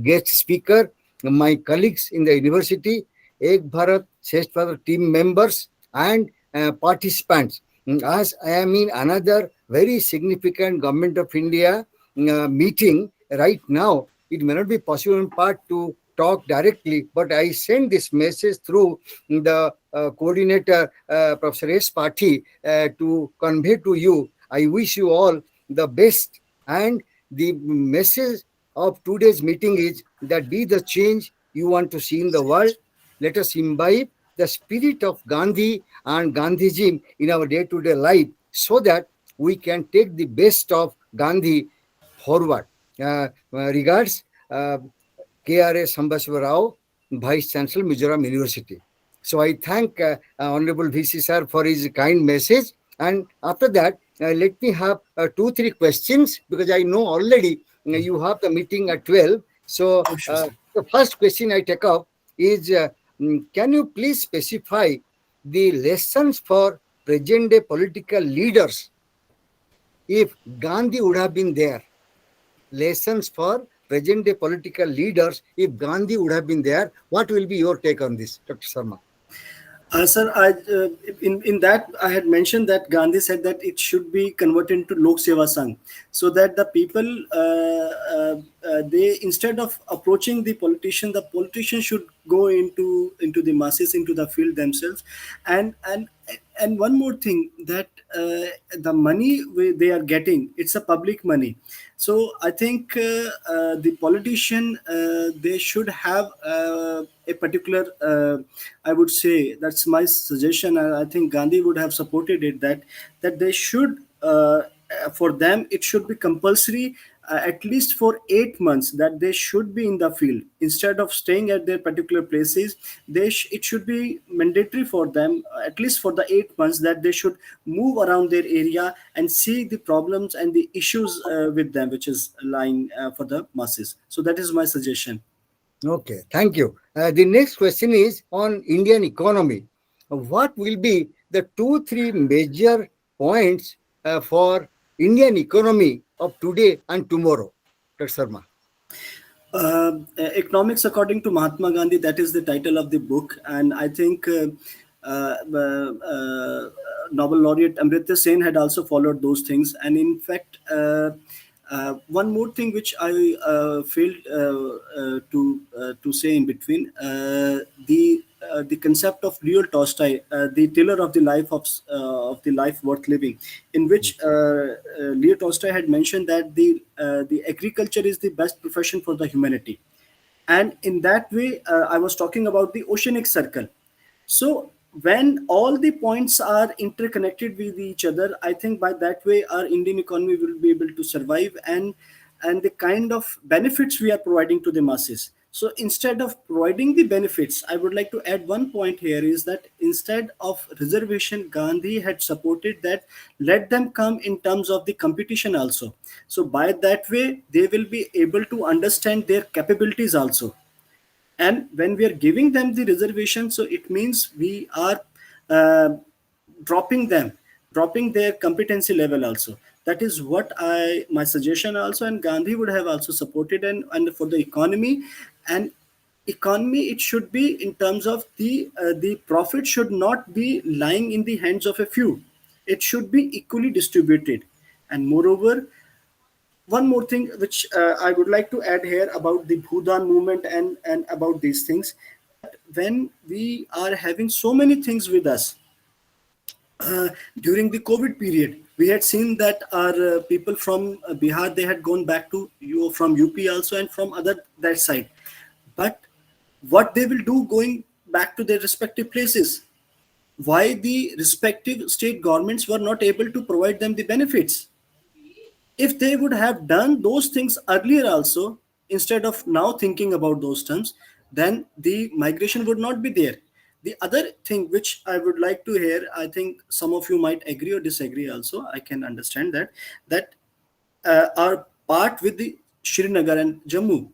[SPEAKER 1] guest speaker, my colleagues in the university, Ek Bharat, Shreshtha team members, and participants. As I am in another very significant Government of India meeting right now, it may not be possible in part to talk directly, but I send this message through the coordinator, Professor S. Pathi, to convey to you. I wish you all the best. And the message of today's meeting is that be the change you want to see in the world. Let us imbibe the spirit of Gandhi and Gandhiji in our day-to-day life so that we can take the best of Gandhi forward. Regards, KRA Sambasiva Rao, Vice Chancellor, Mizoram University. So I thank Honorable VC sir for his kind message. And after that, let me have 2-3 questions because I know already you have the meeting at 12. So
[SPEAKER 2] Oh, sure, sir.
[SPEAKER 1] the first question I take up is, can you please specify the lessons for present day political leaders if Gandhi would have been there? Lessons for present day political leaders if Gandhi would have been there. What will be your take on this, Dr. Sharma?
[SPEAKER 2] Sir, in that I had mentioned that Gandhi said that it should be converted into Lok Seva Sangh, so that the people they, instead of approaching the politician should go into the masses, into the field themselves. And one more thing, that the money they are getting, it's a public money. So I think the politician, they should have a particular, I would say, that's my suggestion. I think Gandhi would have supported it, that they should, for them it should be compulsory, at least for 8 months, that they should be in the field instead of staying at their particular places. It should be mandatory for them, at least for the 8 months, that they should move around their area and see the problems and the issues with them, which is lying for the masses. So that is my suggestion.
[SPEAKER 1] Okay, thank you. The next question is on Indian economy. What will be the two, three major points for Indian economy of today and tomorrow? Dr. Sharma.
[SPEAKER 2] Economics according to Mahatma Gandhi, that is the title of the book. And I think Nobel laureate Amartya Sen had also followed those things. And in fact, one more thing which I failed to say in between, the concept of Leo Tolstoy, the tiller of the life worth living, in which Leo Tolstoy had mentioned that the agriculture is the best profession for the humanity. And in that way, I was talking about the oceanic circle. So when all the points are interconnected with each other, I think by that way our Indian economy will be able to survive, and the kind of benefits we are providing to the masses. So instead of providing the benefits, I would like to add one point here, is that instead of reservation, Gandhi had supported that let them come in terms of the competition also. So by that way, they will be able to understand their capabilities also. And when we are giving them the reservation, so it means we are uh, dropping their competency level also. That is what my suggestion also, and Gandhi would have also supported. And for the economy, and economy, it should be in terms of the profit should not be lying in the hands of a few. It should be equally distributed. And moreover, one more thing which I would like to add here about the Bhudan movement, and about these things, when we are having so many things with us, during the COVID period, we had seen that our people from Bihar, they had gone back to you from UP also, and from other that side. But what they will do going back to their respective places? Why the respective state governments were not able to provide them the benefits? If they would have done those things earlier also, instead of now thinking about those terms, then the migration would not be there. The other thing which I would like to hear, I think some of you might agree or disagree also, I can understand that our part with the Srinagar and Jammu,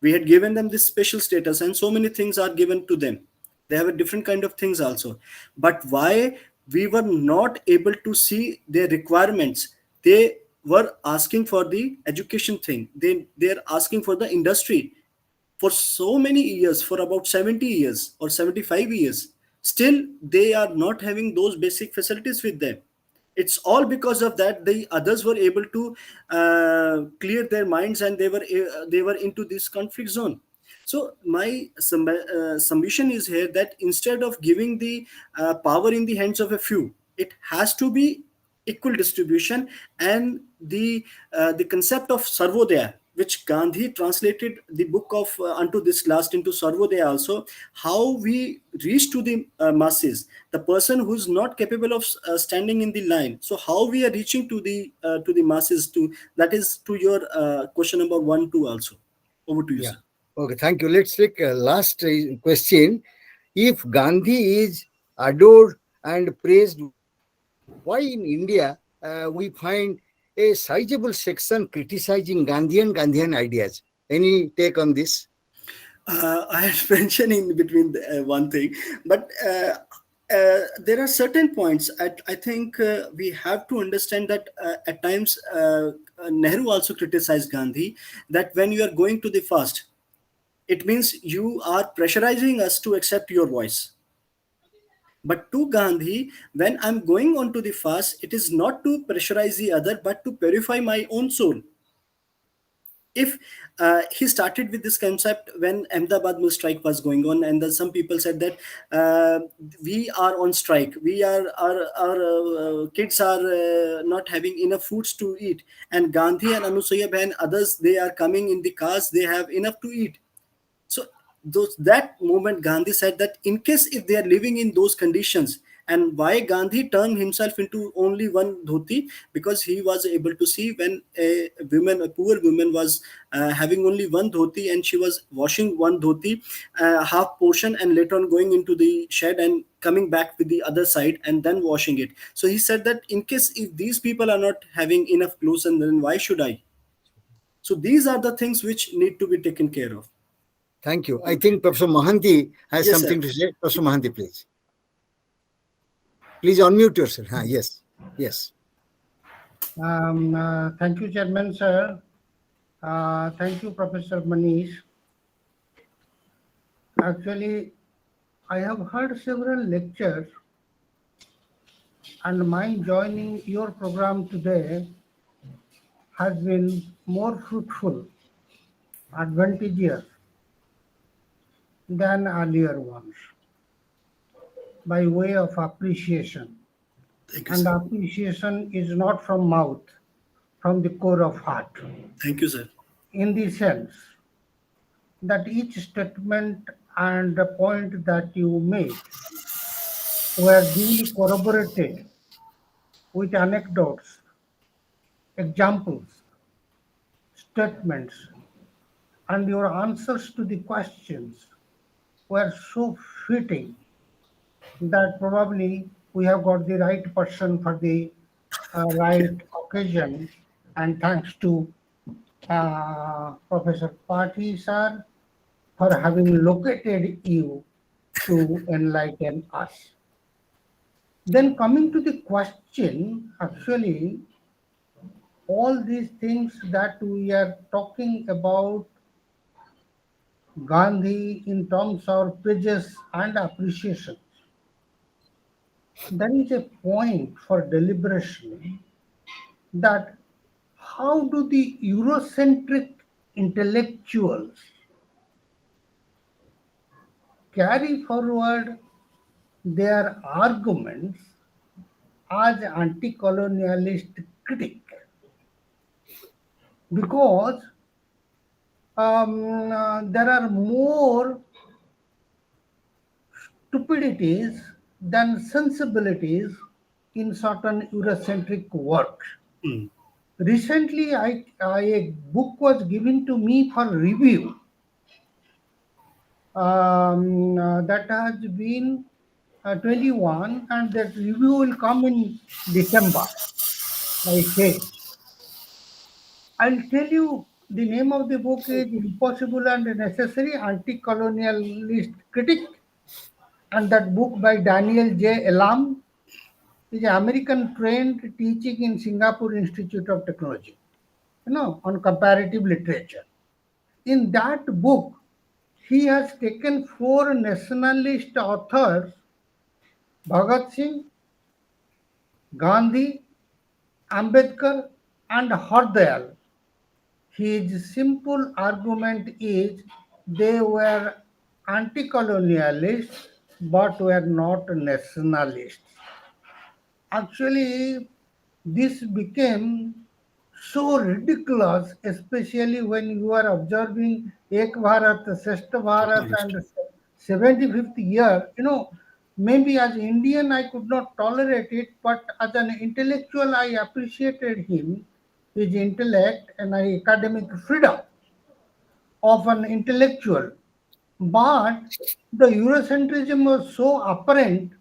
[SPEAKER 2] we had given them this special status, and so many things are given to them. They have a different kind of things also. But why we were not able to see their requirements? They were asking for the education thing, they're asking for the industry for so many years, for about 70 years or 75 years. Still they are not having those basic facilities with them. It's all because of that the others were able to clear their minds, and they were into this conflict zone. So my submission is here, that instead of giving the power in the hands of a few, it has to be equal distribution. And the concept of sarvodaya, which Gandhi translated the book of unto this last into sarvodaya also, how we reach to the masses, the person who's not capable of standing in the line. So how we are reaching to the masses, to that is to your question number 1 2 also. Over to you,
[SPEAKER 1] Yeah.
[SPEAKER 2] sir.
[SPEAKER 1] Okay, thank you. Let's take a last question. If Gandhi is adored and praised worldwide, why in India we find a sizable section criticizing Gandhian ideas? Any take on this?
[SPEAKER 2] I had mentioned in between one thing, but there are certain points. I think we have to understand that at times Nehru also criticized Gandhi, that when you are going to the fast, it means you are pressurizing us to accept your voice. But to Gandhi, when I'm going on to the fast, it is not to pressurize the other, but to purify my own soul. if he started with this concept when Ahmedabad mill strike was going on, and then some people said that we are on strike, we are our kids are not having enough foods to eat, and Gandhi and Anusaya and others, they are coming in the cars, they have enough to eat. So those, that moment Gandhi said that in case if they are living in those conditions, and why Gandhi turned himself into only one dhoti, because he was able to see when a poor woman was having only one dhoti, and she was washing one dhoti half portion, and later on going into the shed and coming back with the other side and then washing it. So he said that in case if these people are not having enough clothes, and then why should I? So these are the things which need to be taken care of.
[SPEAKER 1] Thank you. I think Professor Mohanty has
[SPEAKER 2] Yes, sir.
[SPEAKER 1] something to say. Professor Mohanty, please. Please unmute yourself. Yes. Yes.
[SPEAKER 3] Thank you, Chairman, sir. Thank you, Professor Manish. Actually, I have heard several lectures, and my joining your program today has been more fruitful, advantageous than earlier ones, by way of appreciation.
[SPEAKER 2] Thank you,
[SPEAKER 3] And
[SPEAKER 2] sir.
[SPEAKER 3] appreciation is not from mouth, from the core of heart.
[SPEAKER 2] Thank you, sir.
[SPEAKER 3] In the sense that each statement and the point that you made were duly corroborated with anecdotes, examples, statements, and your answers to the questions were so fitting that probably we have got the right person for the right occasion. And thanks to Professor Pathi sir for having located you to enlighten us. Then coming to the question, actually, all these things that we are talking about Gandhi in terms of praises and appreciation, there is a point for deliberation that how do the Eurocentric intellectuals carry forward their arguments as anti-colonialist critic, because there are more stupidities than sensibilities in certain Eurocentric work.
[SPEAKER 2] Mm.
[SPEAKER 3] Recently, a book was given to me for review that has been 21, and that review will come in December, I say. I'll tell you the name of the book is Impossible and Necessary Anti-Colonialist Critic, and that book by Daniel J. Elam is an American trained teaching in Singapore Institute of Technology, on comparative literature. In that book, he has taken four nationalist authors, Bhagat Singh, Gandhi, Ambedkar, and Hardayal. His simple argument is they were anti-colonialists but were not nationalists. Actually, this became so ridiculous, especially when you are observing Ek Bharat, Shreshtha Bharat, and 75th year. Maybe as Indian I could not tolerate it, but as an intellectual I appreciated him, his intellect and academic freedom of an intellectual. But the Eurocentrism was so apparent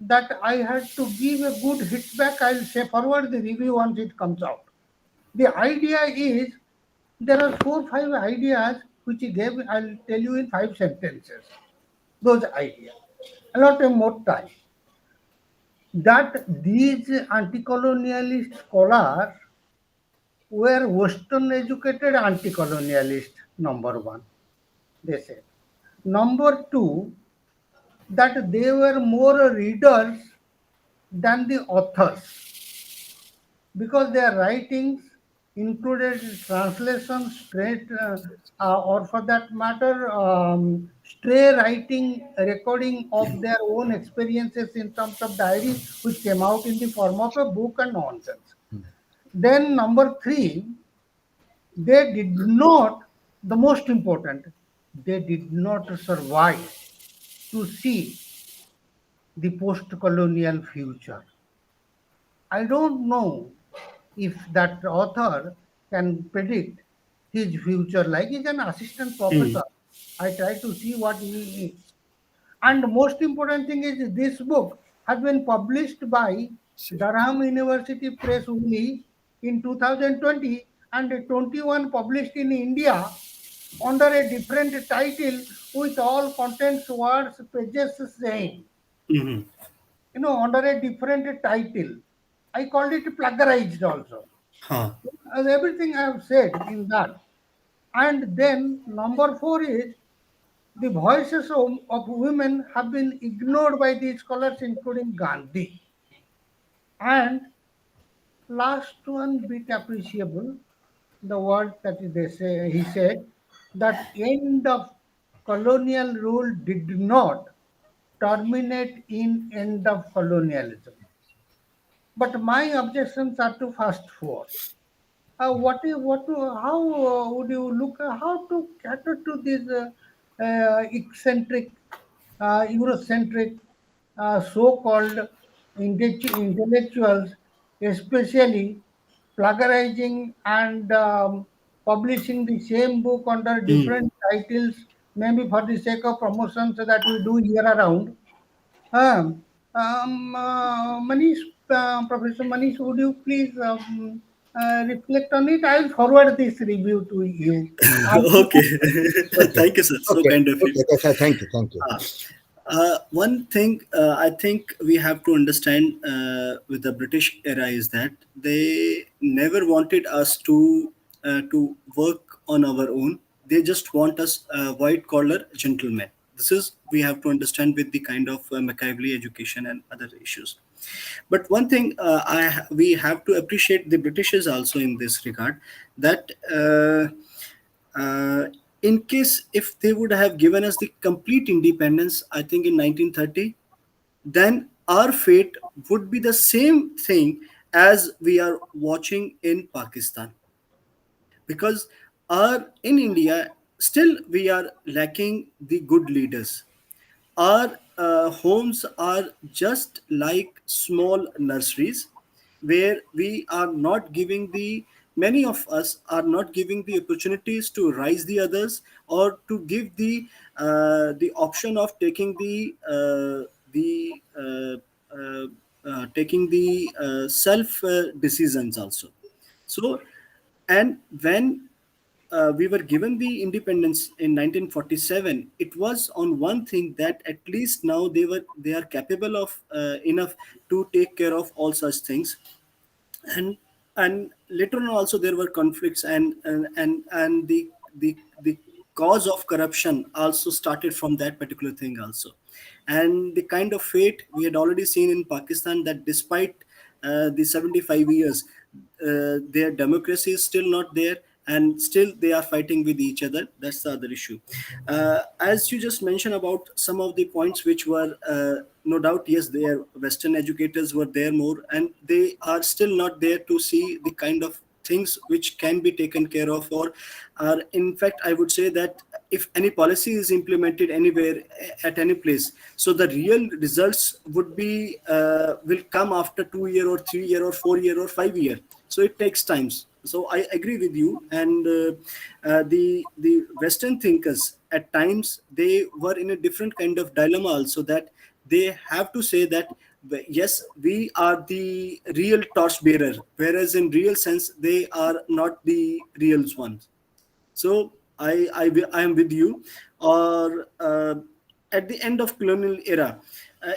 [SPEAKER 3] that I had to give a good hit back. I'll say forward the review once it comes out. The idea is there are 4 5 ideas which he gave. I'll tell you in 5 sentences. Those ideas. A lot of more time. That these anti-colonialist scholars were Western educated anti-colonialist, number one, they said. Number two, that they were more readers than the authors, because their writings included translation, straight, or for that matter, stray writing, recording of their own experiences in terms of diaries, which came out in the form of a book and nonsense. Then number three, they did not, the most important, they did not survive to see the post-colonial future. I don't know if that author can predict his future. Like he's an assistant
[SPEAKER 2] mm,
[SPEAKER 3] professor. I try to see what he is. And the most important thing is this book has been published by Durham University Press only in 2020 and 21 published in India under a different title with all contents, words, pages same.
[SPEAKER 2] mhm.
[SPEAKER 3] Under a different title. I called it plagiarized also.
[SPEAKER 2] Huh.
[SPEAKER 3] Everything I have said in that. And then number four is the voices of women have been ignored by these scholars, including Gandhi. And last one bit appreciable, the word that they say he said that end of colonial rule did not terminate in end of colonialism. But my objections are to first four. How would you look how to cater to these eccentric, Eurocentric, so-called intellectuals, especially plagiarizing and publishing the same book under
[SPEAKER 2] Mm.
[SPEAKER 3] different titles, maybe for the sake of promotion, so that we do year around. Um, Manish, Professor Manish, would you please reflect on it? I'll forward this review to you. And
[SPEAKER 2] Okay.
[SPEAKER 1] Okay.
[SPEAKER 2] Thank you, sir. So
[SPEAKER 1] Okay.
[SPEAKER 2] kind of you.
[SPEAKER 1] Okay. Thank you. Thank you.
[SPEAKER 2] Ah. One thing I think we have to understand with the British era is that they never wanted us to work on our own. They just want us white collar gentlemen. This is we have to understand with the kind of Machiavelli education and other issues. But one thing we have to appreciate the Britishers also in this regard that. In case if they would have given us the complete independence, I think in 1930, then our fate would be the same thing as we are watching in Pakistan. Because our in India, still we are lacking the good leaders. Our homes are just like small nurseries where we are not giving the many of us are not giving the opportunities to rise the others or to give the option of taking taking the self decisions also. So and when we were given the independence in 1947, it was on one thing that at least now they are capable of enough to take care of all such things. And and later on also there were conflicts and the cause of corruption also started from that particular thing also. And the kind of fate we had already seen in Pakistan, that despite the 75 years, their democracy is still not there, and still they are fighting with each other. That's the other issue. As you just mentioned about some of the points which were no doubt, yes, their Western educators were there more, and they are still not there to see the kind of things which can be taken care of, or are in fact I would say that if any policy is implemented anywhere at any place, so the real results would be will come after 2 year or 3 year or 4 year or 5 year. So it takes times. So I agree with you. And the Western thinkers at times they were in a different kind of dilemma also, that they have to say that yes, we are the real torch bearer, whereas in real sense they are not the real ones. So I am with you. Or at the end of colonial era,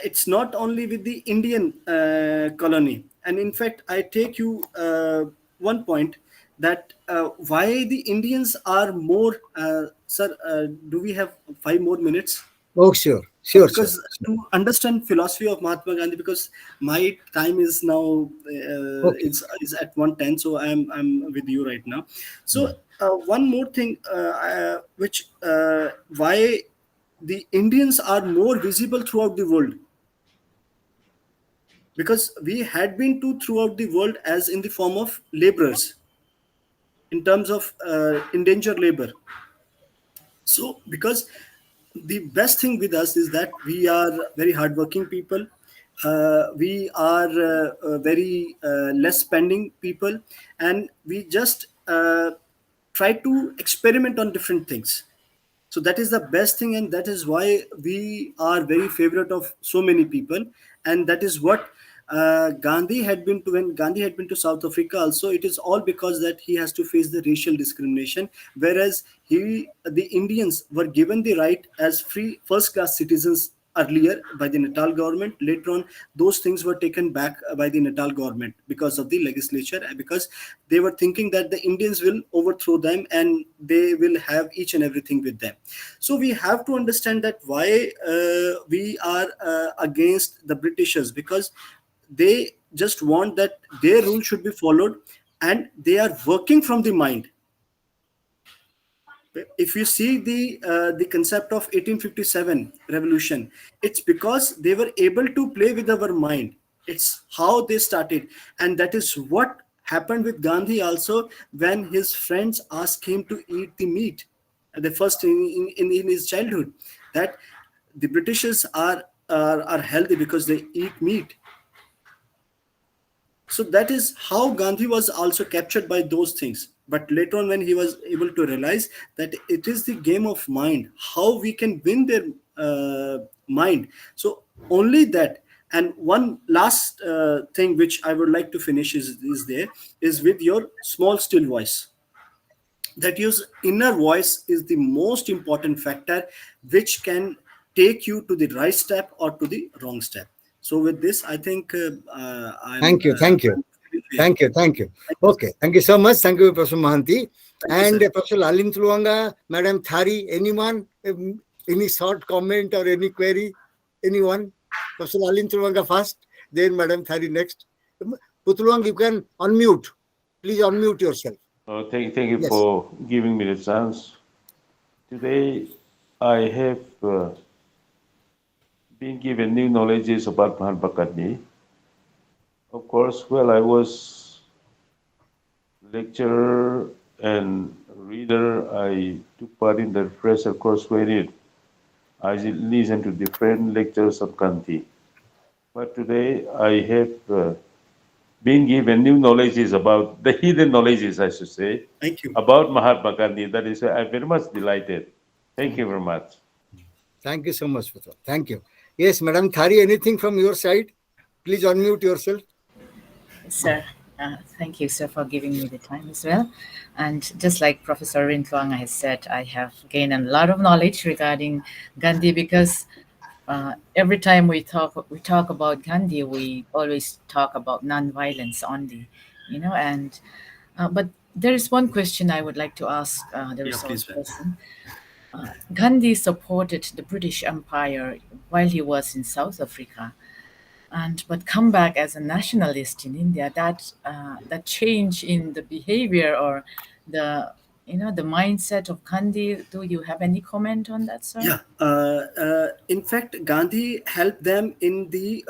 [SPEAKER 2] it's not only with the Indian colony. And in fact, I take you one point that why the Indians are more. Sir, do we have 5 more minutes?
[SPEAKER 1] Oh, sure. Sure, sir.
[SPEAKER 2] because to understand philosophy of Mahatma Gandhi, because my time is now
[SPEAKER 1] Okay.
[SPEAKER 2] is at 1:10, so I'm with you right now. So
[SPEAKER 1] Mm.
[SPEAKER 2] one more thing, which why the Indians are more visible throughout the world, because we had been to throughout the world as in the form of laborers, in terms of indentured labor. So because the best thing with us is that we are very hardworking people, we are very less spending people, and we just try to experiment on different things. So that is the best thing, and that is why we are very favorite of so many people. And that is what Gandhi had been to, when Gandhi had been to South Africa also, it is all because that he has to face the racial discrimination, whereas the Indians were given the right as free first class citizens earlier by the Natal government. Later on, those things were taken back by the Natal government because of the legislature, because they were thinking that the Indians will overthrow them and they will have each and everything with them. So we have to understand that why we are against the Britishers, because they just want that their rule should be followed, and they are working from the mind. If you see the concept of 1857 revolution, it's because they were able to play with our mind. It's how they started, and that is what happened with Gandhi also, when his friends asked him to eat the meat at the first in his childhood, that the Britishers are healthy because they eat meat. So that is how Gandhi was also captured by those things. But later on, when he was able to realize that it is the game of mind, how we can win their mind. So only that. And one last thing which I would like to finish is with your small still voice. That your inner voice is the most important factor, which can take you to the right step or to the wrong step. So with this, I think
[SPEAKER 1] Thank you. Thank you.
[SPEAKER 2] I'm yeah.
[SPEAKER 1] Thank you. Thank you.
[SPEAKER 2] Thank you,
[SPEAKER 1] Okay.
[SPEAKER 2] sir.
[SPEAKER 1] Thank you so much. Thank you, Professor Mohanty.
[SPEAKER 2] Thank you,
[SPEAKER 1] And
[SPEAKER 2] sir.
[SPEAKER 1] Professor Lalrintluanga, Madam Thari, anyone? Any short comment or any query? Anyone? Professor Lalrintluanga first, then Madam Thari next. Putluang, you can unmute. Please unmute yourself.
[SPEAKER 4] Thank you
[SPEAKER 1] Yes.
[SPEAKER 4] for giving me the chance. Today, I have been given new knowledges about Mahatma Gandhi. Of course, while I was lecturer and reader, I took part in the refresher course wherein I listened to different lectures of Gandhi. But today, I have been given new knowledges about the hidden knowledges, I should say,
[SPEAKER 2] Thank you.
[SPEAKER 4] about Mahatma Gandhi. That is, I'm very much delighted. Thank you very much.
[SPEAKER 1] Thank you so much, Putluang. Thank you. Yes, Madam Thari, anything from your side? Please unmute yourself.
[SPEAKER 5] Sir, thank you, sir, for giving me the time as well. And just like Professor Rintuanga has said, I have gained a lot of knowledge regarding Gandhi, because every time we talk about Gandhi, we always talk about nonviolence only, And but there is one question I would like to ask the
[SPEAKER 2] Yeah,
[SPEAKER 5] resource
[SPEAKER 2] please, ma'am.
[SPEAKER 5] person. Gandhi supported the British Empire while he was in South Africa, and but come back as a nationalist in India. That change in the behavior, or the the mindset of Gandhi. Do you have any comment on that, sir?
[SPEAKER 2] Yeah. In fact, Gandhi helped them in the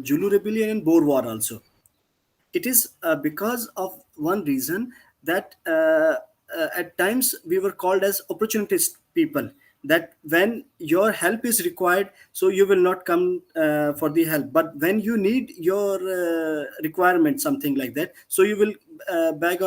[SPEAKER 2] Zulu rebellion and Boer War also. It is because of one reason that at times we were called as opportunist people, that when your help is required, so you will not come for the help, but when you need your requirement, something like that, so you will beg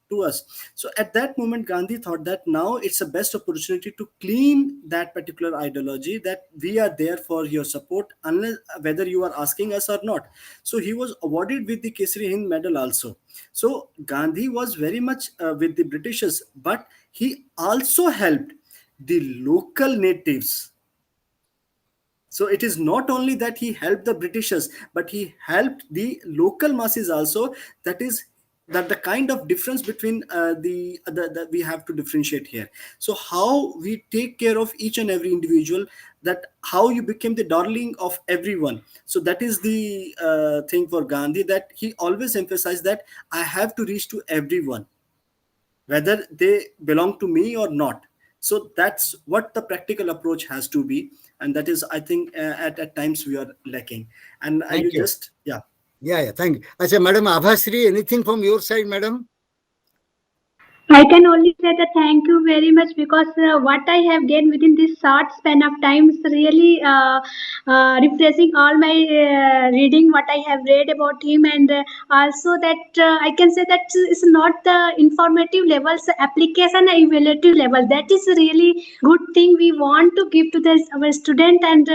[SPEAKER 2] to us. So at that moment, Gandhi thought that now it's the best opportunity to clean that particular ideology, that we are there for your support, unless whether you are asking us or not. So he was awarded with the Kesari Hind medal also. So Gandhi was very much with the Britishers, but he also helped the local natives. So it is not only that he helped the Britishers, but he helped the local masses also. That is, that the kind of difference between the we have to differentiate here. So how we take care of each and every individual, that how you became the darling of everyone. So that is the thing for Gandhi, that he always emphasized that I have to reach to everyone, whether they belong to me or not. So that's what the practical approach has to be, and that is, I think, at times we are lacking. And
[SPEAKER 1] Thank
[SPEAKER 2] you
[SPEAKER 1] you.
[SPEAKER 2] just, yeah.
[SPEAKER 1] Yeah, thank you. Achha, Madam Abha Shree, anything from your side, Madam?
[SPEAKER 6] I can only say that thank you very much, because what I have gained within this short span of time is really refreshing all my reading, what I have read about him, and also that I can say that it's not the informative levels, application and evaluative level. That is really good thing we want to give to this our student, and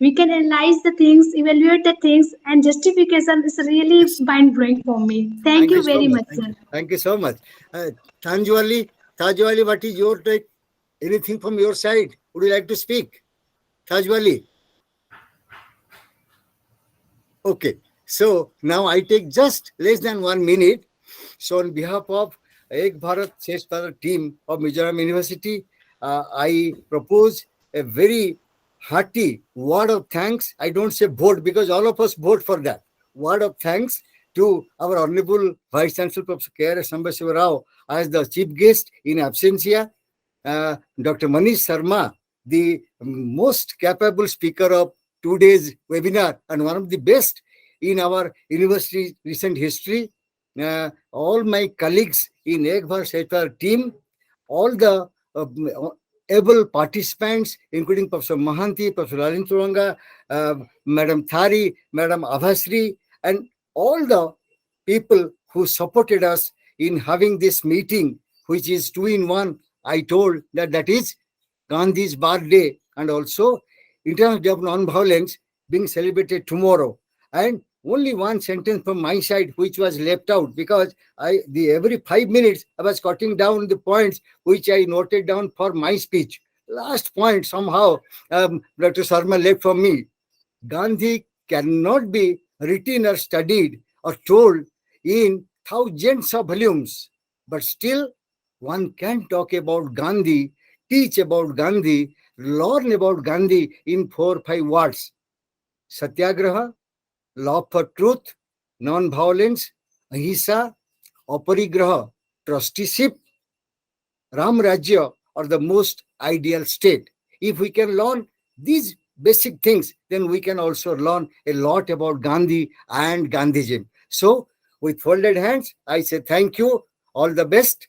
[SPEAKER 6] we can analyze the things, evaluate the things, and justification is really mind blowing for me. Thank you
[SPEAKER 1] so
[SPEAKER 6] very much,
[SPEAKER 1] Thank
[SPEAKER 6] sir.
[SPEAKER 1] you. Thank you so much. Tajwali, what is your take? Anything from your side? Would you like to speak? Tajwali. Okay. So now I take just less than 1 minute. So on behalf of Ek Bharat Shreshtha team of Mizoram University, I propose a very hearty word of thanks. I don't say vote because all of us vote for that. Word of thanks to our Honorable Vice Chancellor Prof Sambasiva as the chief guest in absentia, Dr. Manish Sharma, the most capable speaker of today's webinar and one of the best in our university recent history, all my colleagues in Ek Bharat Shreshtha team, all the able participants, including Professor Mohanty, Prof Lalrintluanga, Madam Thari, Madam Abha Shree, and all the people who supported us in having this meeting, which is 2-in-1. I told that is Gandhi's birthday and also International Day of Non-Violence being celebrated tomorrow. And only one sentence from my side which was left out, because every 5 minutes I was cutting down the points which I noted down for my speech. Last point somehow Dr. Sharma left from me. Gandhi cannot be written or studied or told in thousands of volumes, but still one can talk about Gandhi, teach about Gandhi, learn about Gandhi in 4 or 5 words. Satyagraha, love for truth, non-violence, ahimsa, aparigraha, trusteeship, Ram Rajya, are the most ideal state. If we can learn these basic things, then we can also learn a lot about Gandhi and Gandhiji. So, with folded hands, I say thank you, all the best.